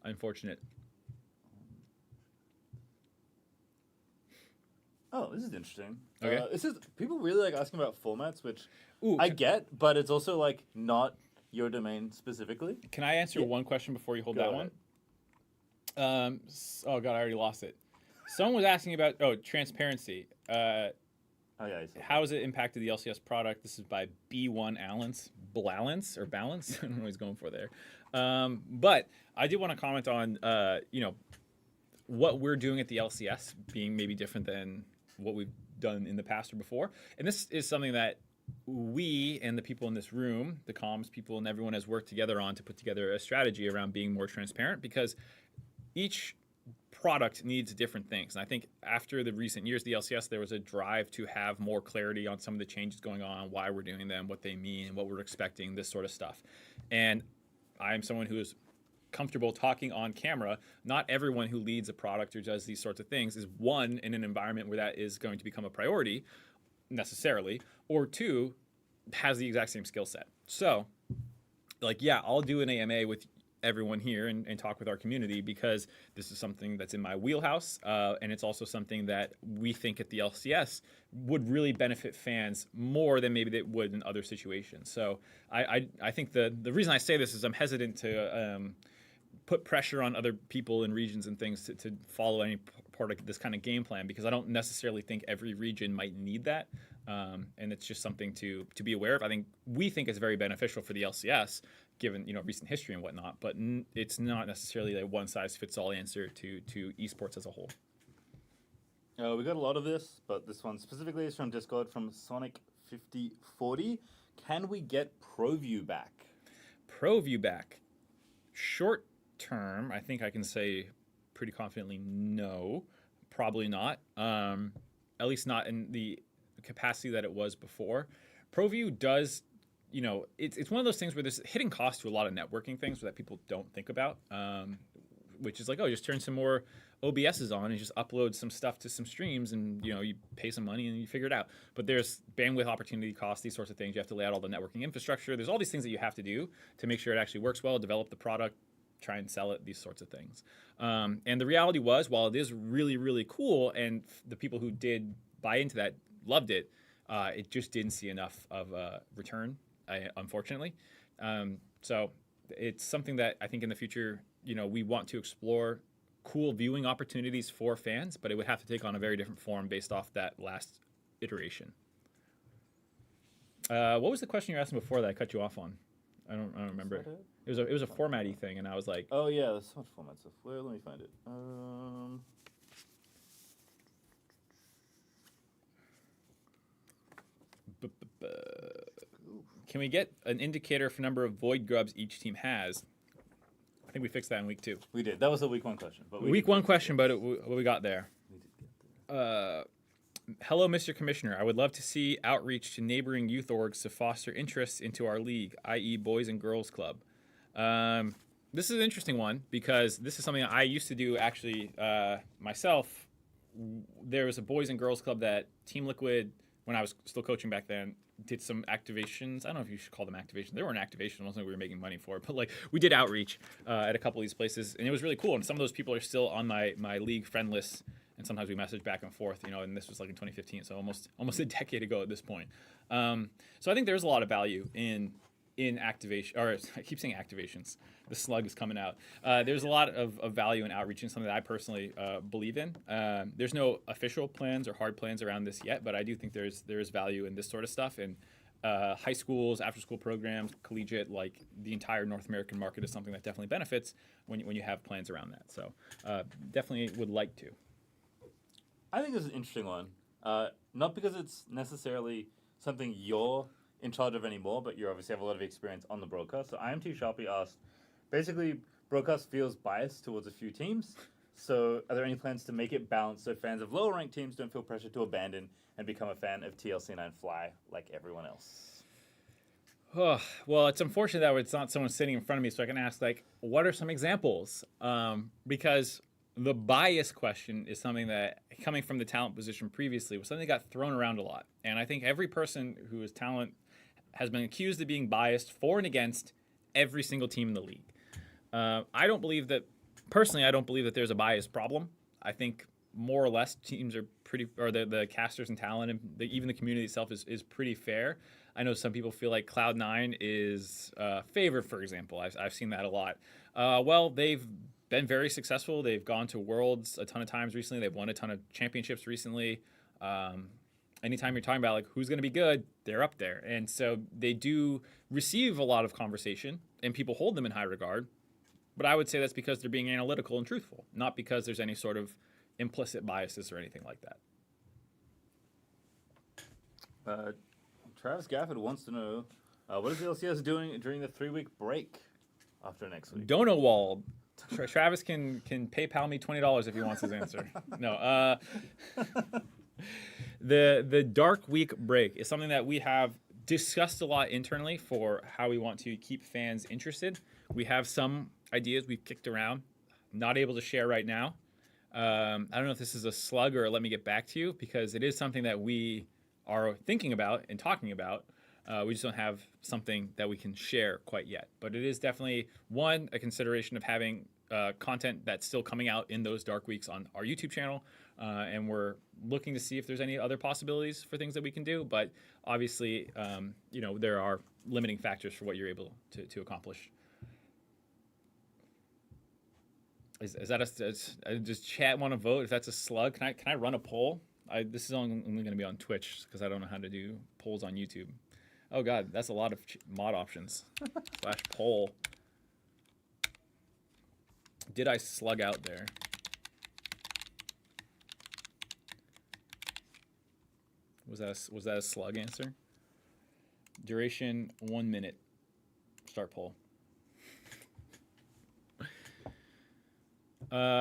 Unfortunate. Oh, this is interesting. Okay. This is people really like asking about formats, which Ooh, I get, but it's also like not your domain specifically. Can I answer one question before you hold that one? Oh god, I already lost it. Someone was asking about transparency. Oh yeah. How has it impacted the LCS product? This is by B1 Balance. I don't know what he's going for there. But I do want to comment on what we're doing at the LCS being maybe different than what we've done in the past or before. And this is something that we and the people in this room, the comms people and everyone has worked together on to put together a strategy around being more transparent, because each product needs different things. And I think after the recent years, the LCS, there was a drive to have more clarity on some of the changes going on, why we're doing them, what they mean, what we're expecting, this sort of stuff. And I'm someone who is comfortable talking on camera. Not everyone who leads a product or does these sorts of things is, one, in an environment where that is going to become a priority necessarily, or two, has the exact same skill set. So, like, yeah, I'll do an AMA with everyone here and talk with our community, because this is something that's in my wheelhouse, and it's also something that we think at the LCS would really benefit fans more than maybe they would in other situations. So I think the reason I say this is I'm hesitant to put pressure on other people in regions and things to follow any part of this kind of game plan, because I don't necessarily think every region might need that. And it's just something to be aware of. We think it's very beneficial for the LCS, given recent history and whatnot, but it's not necessarily a one-size-fits-all answer to esports as a whole. We got a lot of this, but this one specifically is from Discord from Sonic5040. Can we get ProView back? ProView back. Short term, I think I can say pretty confidently no, probably not. At least not in the capacity that it was before. ProView does, it's one of those things where there's hidden cost to a lot of networking things that people don't think about, which is like, oh, just turn some more OBSs on and just upload some stuff to some streams, and you pay some money and you figure it out. But there's bandwidth, opportunity cost, these sorts of things. You have to lay out all the networking infrastructure. There's all these things that you have to do to make sure it actually works well, develop the product, try and sell it, these sorts of things. And the reality was, while it is really, really cool, and the people who did buy into that loved it, it just didn't see enough of a return, unfortunately. So it's something that I think in the future, we want to explore cool viewing opportunities for fans, but it would have to take on a very different form based off that last iteration. What was the question you were asking before that I cut you off on? I don't remember. It was a format-y thing, and I was like, oh yeah, there's so much format stuff. Well, let me find it. Can we get an indicator for number of void grubs each team has? I think we fixed that in week 2. We did. That was a week 1 question. But week 1 question, but what we got there. We did get there. Hello, Mr. Commissioner. I would love to see outreach to neighboring youth orgs to foster interest into our league, i.e. Boys and Girls Club. This is an interesting one, because this is something I used to do actually myself. There was a Boys and Girls Club that Team Liquid, when I was still coaching back then, did some activations. I don't know if you should call them activations. They weren't activations. It wasn't like we were making money for it. But we did outreach at a couple of these places, and it was really cool. And some of those people are still on my league friend list, and sometimes we message back and forth. And this was in 2015, so almost a decade ago at this point. So I think there's a lot of value in activation, or I keep saying activations. The slug is coming out. There's a lot of value in outreach, and something that I personally believe in. There's no official plans or hard plans around this yet, but I do think there is value in this sort of stuff. And high schools, after-school programs, collegiate, the entire North American market is something that definitely benefits when you have plans around that. So definitely would like to. I think this is an interesting one. Not because it's necessarily something you're in charge of anymore, but you obviously have a lot of experience on the broadcast. So IMT Sharpie asked, basically, broadcast feels biased towards a few teams. So are there any plans to make it balanced so fans of lower-ranked teams don't feel pressure to abandon and become a fan of TLC9 Fly like everyone else? Oh, well, it's unfortunate that it's not someone sitting in front of me, so I can ask, what are some examples? Because the bias question is something that, coming from the talent position previously, was something that got thrown around a lot. And I think every person who is talent has been accused of being biased for and against every single team in the league. I don't believe that there's a bias problem. I think more or less teams are pretty, or the casters and talent, and even the community itself is pretty fair. I know some people feel like Cloud9 is favored, for example. I've seen that a lot. Well, they've been very successful. They've gone to Worlds a ton of times recently. They've won a ton of championships recently. Anytime you're talking about who's going to be good, they're up there. And so they do receive a lot of conversation, and people hold them in high regard. But I would say that's because they're being analytical and truthful, not because there's any sort of implicit biases or anything like that. Travis Gafford wants to know, what is the LCS doing during the 3-week break after next week? Donowald. Travis can PayPal me $20 if he wants his answer. No. The Dark Week break is something that we have discussed a lot internally for how we want to keep fans interested. We have some ideas we've kicked around, not able to share right now. I don't know if this is a slug or let me get back to you, because it is something that we are thinking about and talking about. We just don't have something that we can share quite yet. But it is definitely, a consideration of having content that's still coming out in those dark weeks on our YouTube channel. And we're looking to see if there's any other possibilities for things that we can do. But obviously, there are limiting factors for what you're able to accomplish. Is that does chat want to vote? If that's a slug, can I run a poll? This is only going to be on Twitch because I don't know how to do polls on YouTube. Oh God, that's a lot of mod options. / poll. Did I slug out there? Was that a slug answer? Duration 1 minute. Start poll.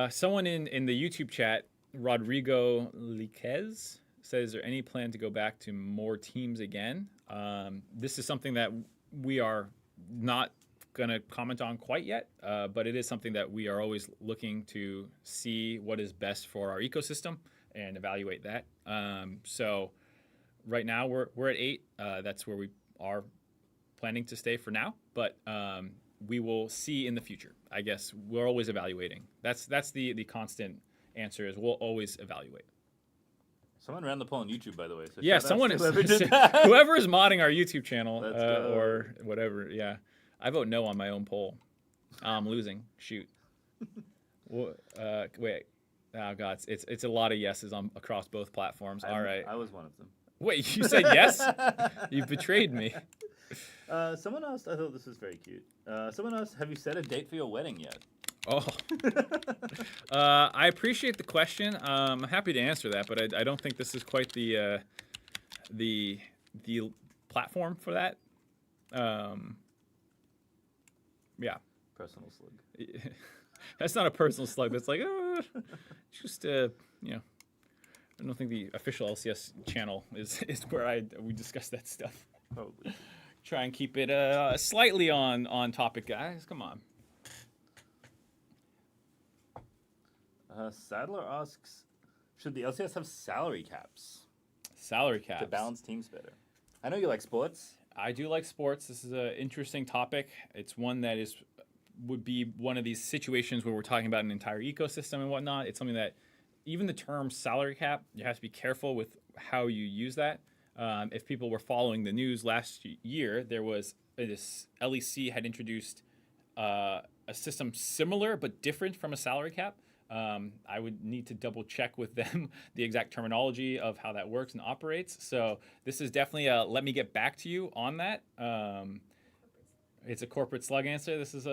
Someone in the YouTube chat, Rodrigo Liquez, says, is there any plan to go back to more teams again? This is something that we are not going to comment on quite yet, but it is something that we are always looking to see what is best for our ecosystem and evaluate that. So right now we're at 8. That's where we are planning to stay for now, but we will see in the future. I guess we're always evaluating. That's the constant answer is we'll always evaluate. Someone ran the poll on YouTube, by the way. So yeah, someone is whoever is modding our YouTube channel or whatever. Yeah, I vote no on my own poll. I'm losing. Shoot. Wait. Oh God, it's a lot of yeses across both platforms. All right. I was one of them. Wait, you said yes? You betrayed me. Someone asked, I thought this was very cute. Someone asked, have you set a date for your wedding yet? Oh. I appreciate the question. I'm happy to answer that, but I don't think this is quite the platform for that. Yeah. Personal slug. That's not a personal slug. That's like, just, I don't think the official LCS channel is where we discuss that stuff. Probably. Try and keep it slightly on topic, guys. Come on. Sadler asks, should the LCS have salary caps? Salary caps. To balance teams better. I know you like sports. I do like sports. This is an interesting topic. It's one that would be one of these situations where we're talking about an entire ecosystem and whatnot. It's something that even the term salary cap, you have to be careful with how you use that. If people were following the news last year, there was this LEC had introduced a system similar but different from a salary cap. I would need to double check with them the exact terminology of how that works and operates. So this is definitely let me get back to you on that. It's a corporate slug answer. This is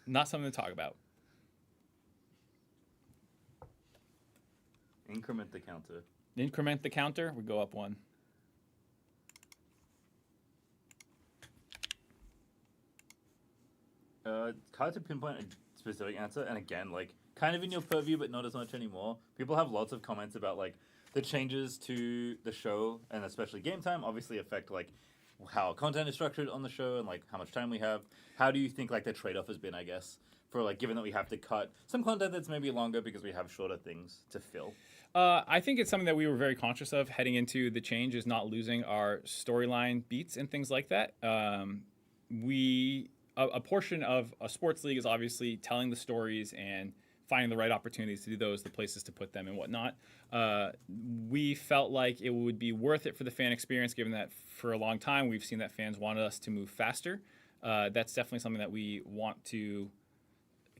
not something to talk about. Increment the counter. Increment the counter. We go up 1. It's hard to pinpoint a specific answer, and again, like, kind of in your purview, but not as much anymore. People have lots of comments about, like, the changes to the show, and especially game time, obviously affect, like, how content is structured on the show and, like, how much time we have. How do you think, like, the trade-off has been, I guess, for, like, given that we have to cut some content that's maybe longer because we have shorter things to fill? I think it's something that we were very conscious of heading into the change, is not losing our storyline beats and things like that. A portion of a sports league is obviously telling the stories and finding the right opportunities to do those, the places to put them and whatnot. We felt like it would be worth it for the fan experience, given that for a long time we've seen that fans wanted us to move faster. That's definitely something that we want to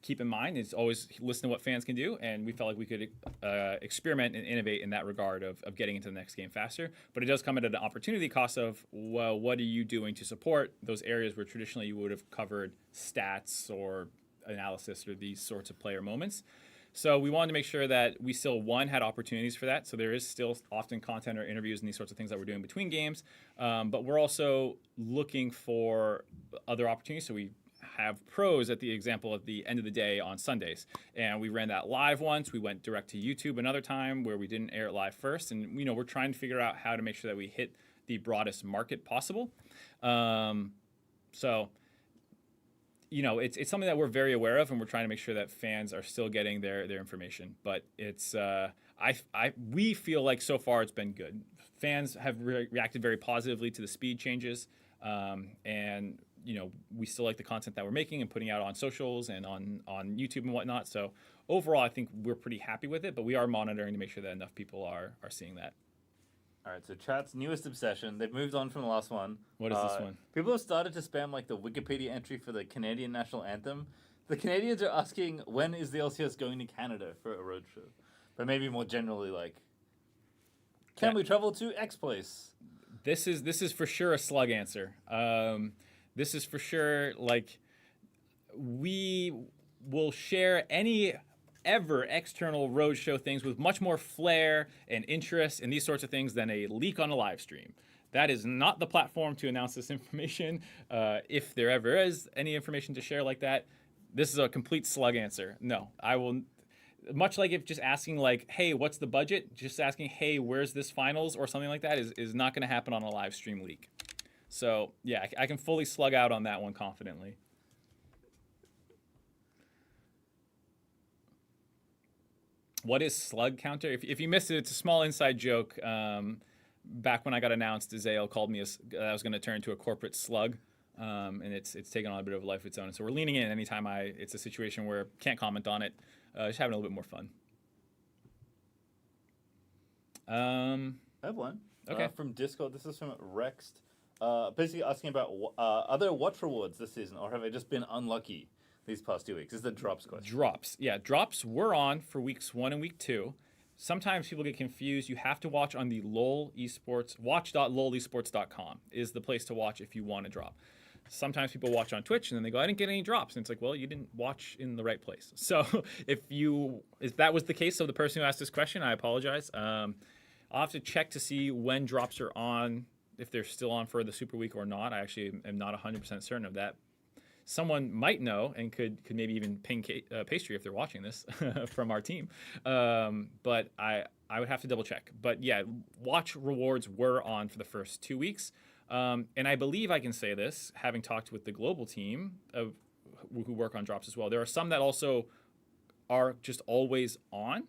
keep in mind, is always listen to what fans can do, and we felt like we could experiment and innovate in that regard of getting into the next game faster. But it does come at an opportunity cost of, well, what are you doing to support those areas where traditionally you would have covered stats or analysis or these sorts of player moments. So we wanted to make sure that we still, had opportunities for that. So there is still often content or interviews and these sorts of things that we're doing between games. But we're also looking for other opportunities. So we have pros at the example at the end of the day on Sundays. And we ran that live once. We went direct to YouTube another time where we didn't air it live first. And, we're trying to figure out how to make sure that we hit the broadest market possible. It's something that we're very aware of, and we're trying to make sure that fans are still getting their information. But it's we feel like so far it's been good fans have reacted very positively to the speed changes, and we still like the content that we're making and putting out on socials and on YouTube and whatnot. So overall, I think we're pretty happy with it, but we are monitoring to make sure that enough people are seeing that. All right, so chat's newest obsession. They've moved on from the last one. What is this one? People have started to spam like the Wikipedia entry for the Canadian national anthem. The Canadians are asking, when is the LCS going to Canada for a roadshow? But maybe more generally, like, can we travel to X place? This is for sure a slug answer. This is for sure, like, we will share any ever external roadshow things with much more flair and interest in these sorts of things than a leak on a live stream. That is not the platform to announce this information. If there ever is any information to share like that, this is a complete slug answer. No, I will. Much like if just asking like, hey, what's the budget? Just asking, hey, where's this finals or something like that is not going to happen on a live stream leak. So yeah, I can fully slug out on that one confidently. What is slug counter? If you missed it, it's a small inside joke. Back when I got announced, Zale called me I was going to turn into a corporate slug, and it's taken on a bit of a life of its own. So we're leaning in anytime it's a situation where can't comment on it. Just having a little bit more fun. I have one. Okay. From Discord. This is from Rext. Basically asking about are there watch rewards this season, or have I just been unlucky these past 2 weeks? This is the drops question. Drops. Yeah, drops were on for weeks 1 and week 2. Sometimes people get confused. You have to watch on the LOL Esports. Watch.lolesports.com is the place to watch if you want to drop. Sometimes people watch on Twitch and then they go, I didn't get any drops. And it's like, well, you didn't watch in the right place. So if that was the case of the person who asked this question, I apologize. I'll have to check to see when drops are on, if they're still on for the Super Week or not. I actually am not 100% certain of that. Someone might know and could maybe even ping Pastry if they're watching this from our team. But I would have to double check. But yeah, watch rewards were on for the first 2 weeks. And I believe I can say this, having talked with the global team who work on drops as well. There are some that also are just always on,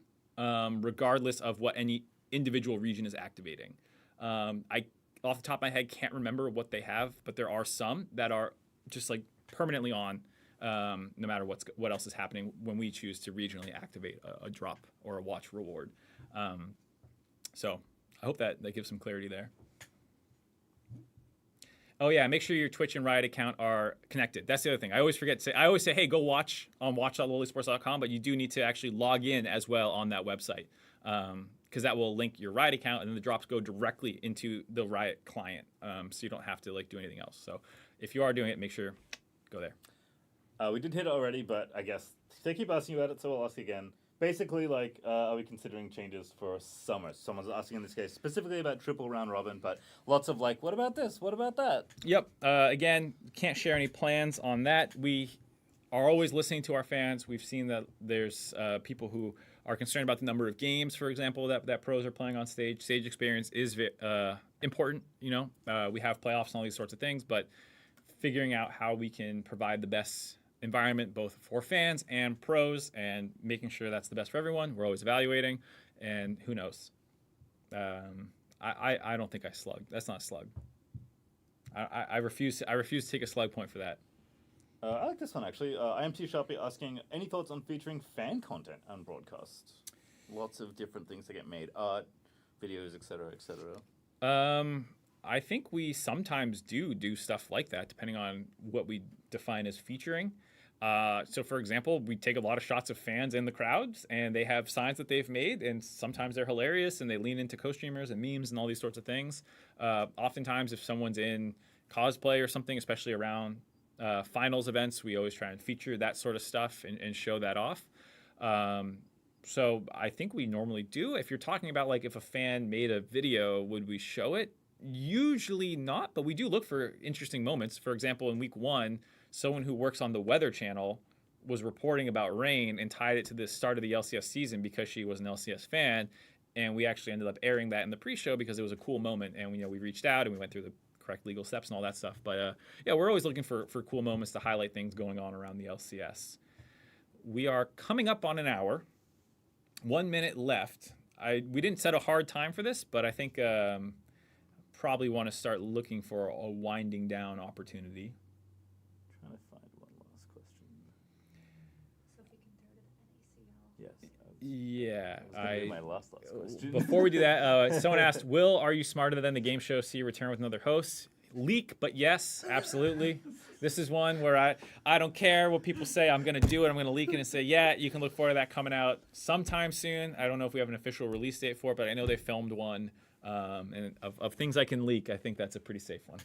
regardless of what any individual region is activating. I, off the top of my head, can't remember what they have, but there are some that are just like permanently on, no matter what else is happening when we choose to regionally activate a drop or a watch reward. So I hope that gives some clarity there. Oh yeah, make sure your Twitch and Riot account are connected. That's the other thing. I always forget to say. I always say, hey, go watch on watch.lolesports.com, but you do need to actually log in as well on that website, because that will link your Riot account, and then the drops go directly into the Riot client, so you don't have to do anything else. So if you are doing it, make sure go there. We did hit it already, but I guess they keep asking about it, so I'll ask again. Basically, are we considering changes for summer? Someone's asking in this case specifically about triple round robin, but lots of what about this? What about that? Yep. Again, can't share any plans on that. We are always listening to our fans. We've seen that there's people who are concerned about the number of games, for example, that pros are playing on stage. Stage experience is important. We have playoffs and all these sorts of things, but figuring out how we can provide the best environment both for fans and pros and making sure that's the best for everyone. We're always evaluating, and who knows. I don't think I slugged. That's not a slug. I refuse to take a slug point for that. I like this one actually. IMT Sharpie asking, any thoughts on featuring fan content on broadcast? Lots of different things that get made, art, videos, etc., etc. I think we sometimes do stuff like that, depending on what we define as featuring. So, for example, we take a lot of shots of fans in the crowds, and they have signs that they've made, and sometimes they're hilarious, and they lean into co-streamers and memes and all these sorts of things. Oftentimes, if someone's in cosplay or something, especially around finals events, we always try and feature that sort of stuff and show that off. So I think we normally do. If you're talking about if a fan made a video, would we show it? Usually not, but we do look for interesting moments. For example, in week 1, someone who works on the Weather Channel was reporting about rain and tied it to the start of the LCS season because she was an LCS fan, and we actually ended up airing that in the pre-show because it was a cool moment, and we reached out and we went through the correct legal steps and all that stuff. But yeah, we're always looking for cool moments to highlight things going on around the LCS. We are coming up on an hour. 1 minute left. we didn't set a hard time for this, but I think probably want to start looking for a winding down opportunity. Trying to find one last question. So if we can throw to the NACL. Yes. Yeah, That was gonna be my last question. Before we do that, someone asked, "Will, are you smarter than the game show? See you return with another host." Leak, but yes, absolutely. This is one where I don't care what people say. I'm gonna do it. I'm gonna leak it and say, yeah, you can look forward to that coming out sometime soon. I don't know if we have an official release date for it, but I know they filmed one. And of things I can leak, I think that's a pretty safe one.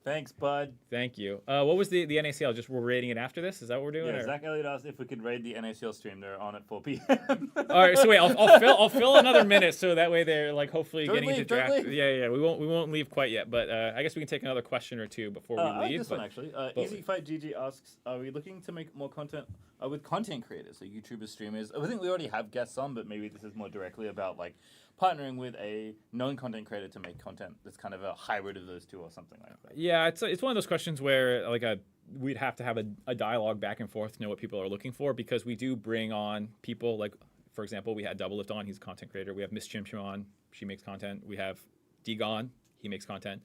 Thanks, bud. Thank you. What was the NACL? Just we're rating it after this? Is that what we're doing? Yeah, or? Zach Elliott asked if we could raid the NACL stream. They're on at 4 p.m. All right, so wait, I'll fill another minute so that way they're like hopefully Don't getting leave, into don't draft. leave. Yeah, we won't leave quite yet, but I guess we can take another question or two before we I like leave. this one actually. Easy Fight GG asks, "Are we looking to make more content with content creators, so YouTubers, streamers? I think we already have guests on, but maybe this is more directly about like partnering with a known content creator to make content that's kind of a hybrid of those two or something like that." Yeah, it's one of those questions where like we'd have to have a dialogue back and forth to know what people are looking for, because we do bring on people like, for example, we had Double Lift on, he's a content creator. We have Miss Chim Chim on, she makes content. We have D-Gon, he makes content.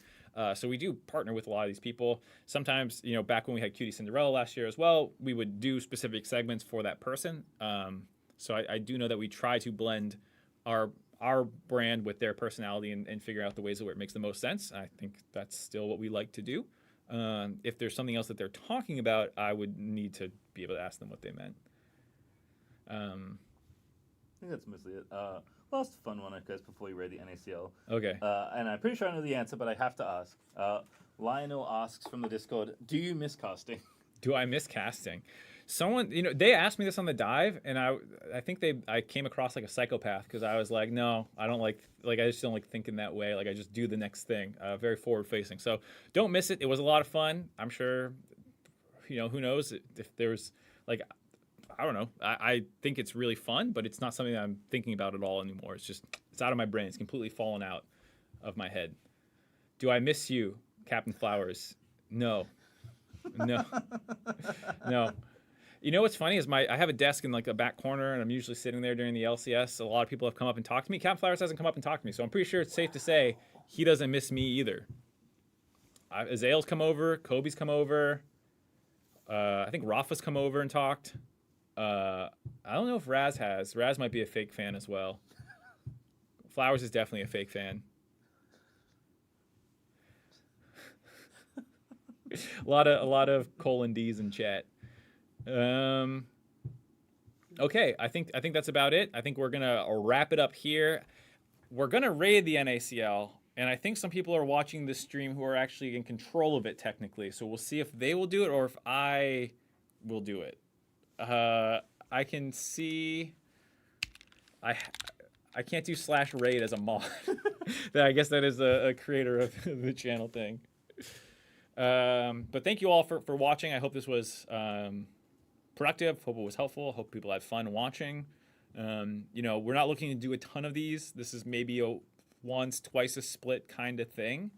So we do partner with a lot of these people. Sometimes, back when we had Cutie Cinderella last year as well, we would do specific segments for that person. So I do know that we try to blend our brand with their personality and figure out the ways where it makes the most sense. I think that's still what we like to do. If there's something else that they're talking about, I would need to be able to ask them what they meant. I think that's mostly it. Last fun one, I guess, before we read the NACL. Okay. And I'm pretty sure I know the answer, but I have to ask. Lionel asks from the Discord, "Do you miss casting?" Do I miss casting? Someone, they asked me this on the dive, and I think I came across like a psychopath, because I was like, no, I don't like I just don't like thinking that way. Like I just do the next thing. Very forward facing. So don't miss it. It was a lot of fun. I'm sure, who knows if there's like, I don't know. I think it's really fun, but it's not something that I'm thinking about at all anymore. It's out of my brain. It's completely fallen out of my head. Do I miss you, Captain Flowers? No. No. What's funny is I have a desk in like a back corner, and I'm usually sitting there during the LCS. A lot of people have come up and talked to me. Captain Flowers hasn't come up and talked to me, so I'm pretty sure it's safe to say he doesn't miss me either. Azale's come over. Kobe's come over. I think Rafa's come over and talked. I don't know if Raz has. Raz might be a fake fan as well. Flowers is definitely a fake fan. a lot of colon D's in chat. Okay, I think that's about it. I think we're gonna wrap it up here. We're gonna raid the NACL, and I think some people are watching this stream who are actually in control of it technically. So we'll see if they will do it or if I will do it. I can see. I can't do /raid as a mod. I guess that is a creator of the channel thing. But thank you all for watching. I hope this was productive. Hope it was helpful. Hope people had fun watching. We're not looking to do a ton of these. This is maybe a once, twice a split kind of thing.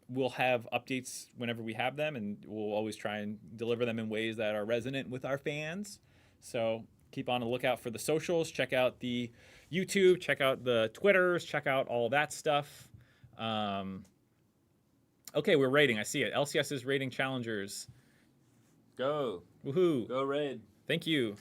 We'll have updates whenever we have them, and we'll always try and deliver them in ways that are resonant with our fans. So keep on the lookout for the socials. Check out the YouTube. Check out the Twitters. Check out all that stuff. Okay, we're rating. I see it. LCS is rating challengers. Go. Woohoo. Go raid. Thank you.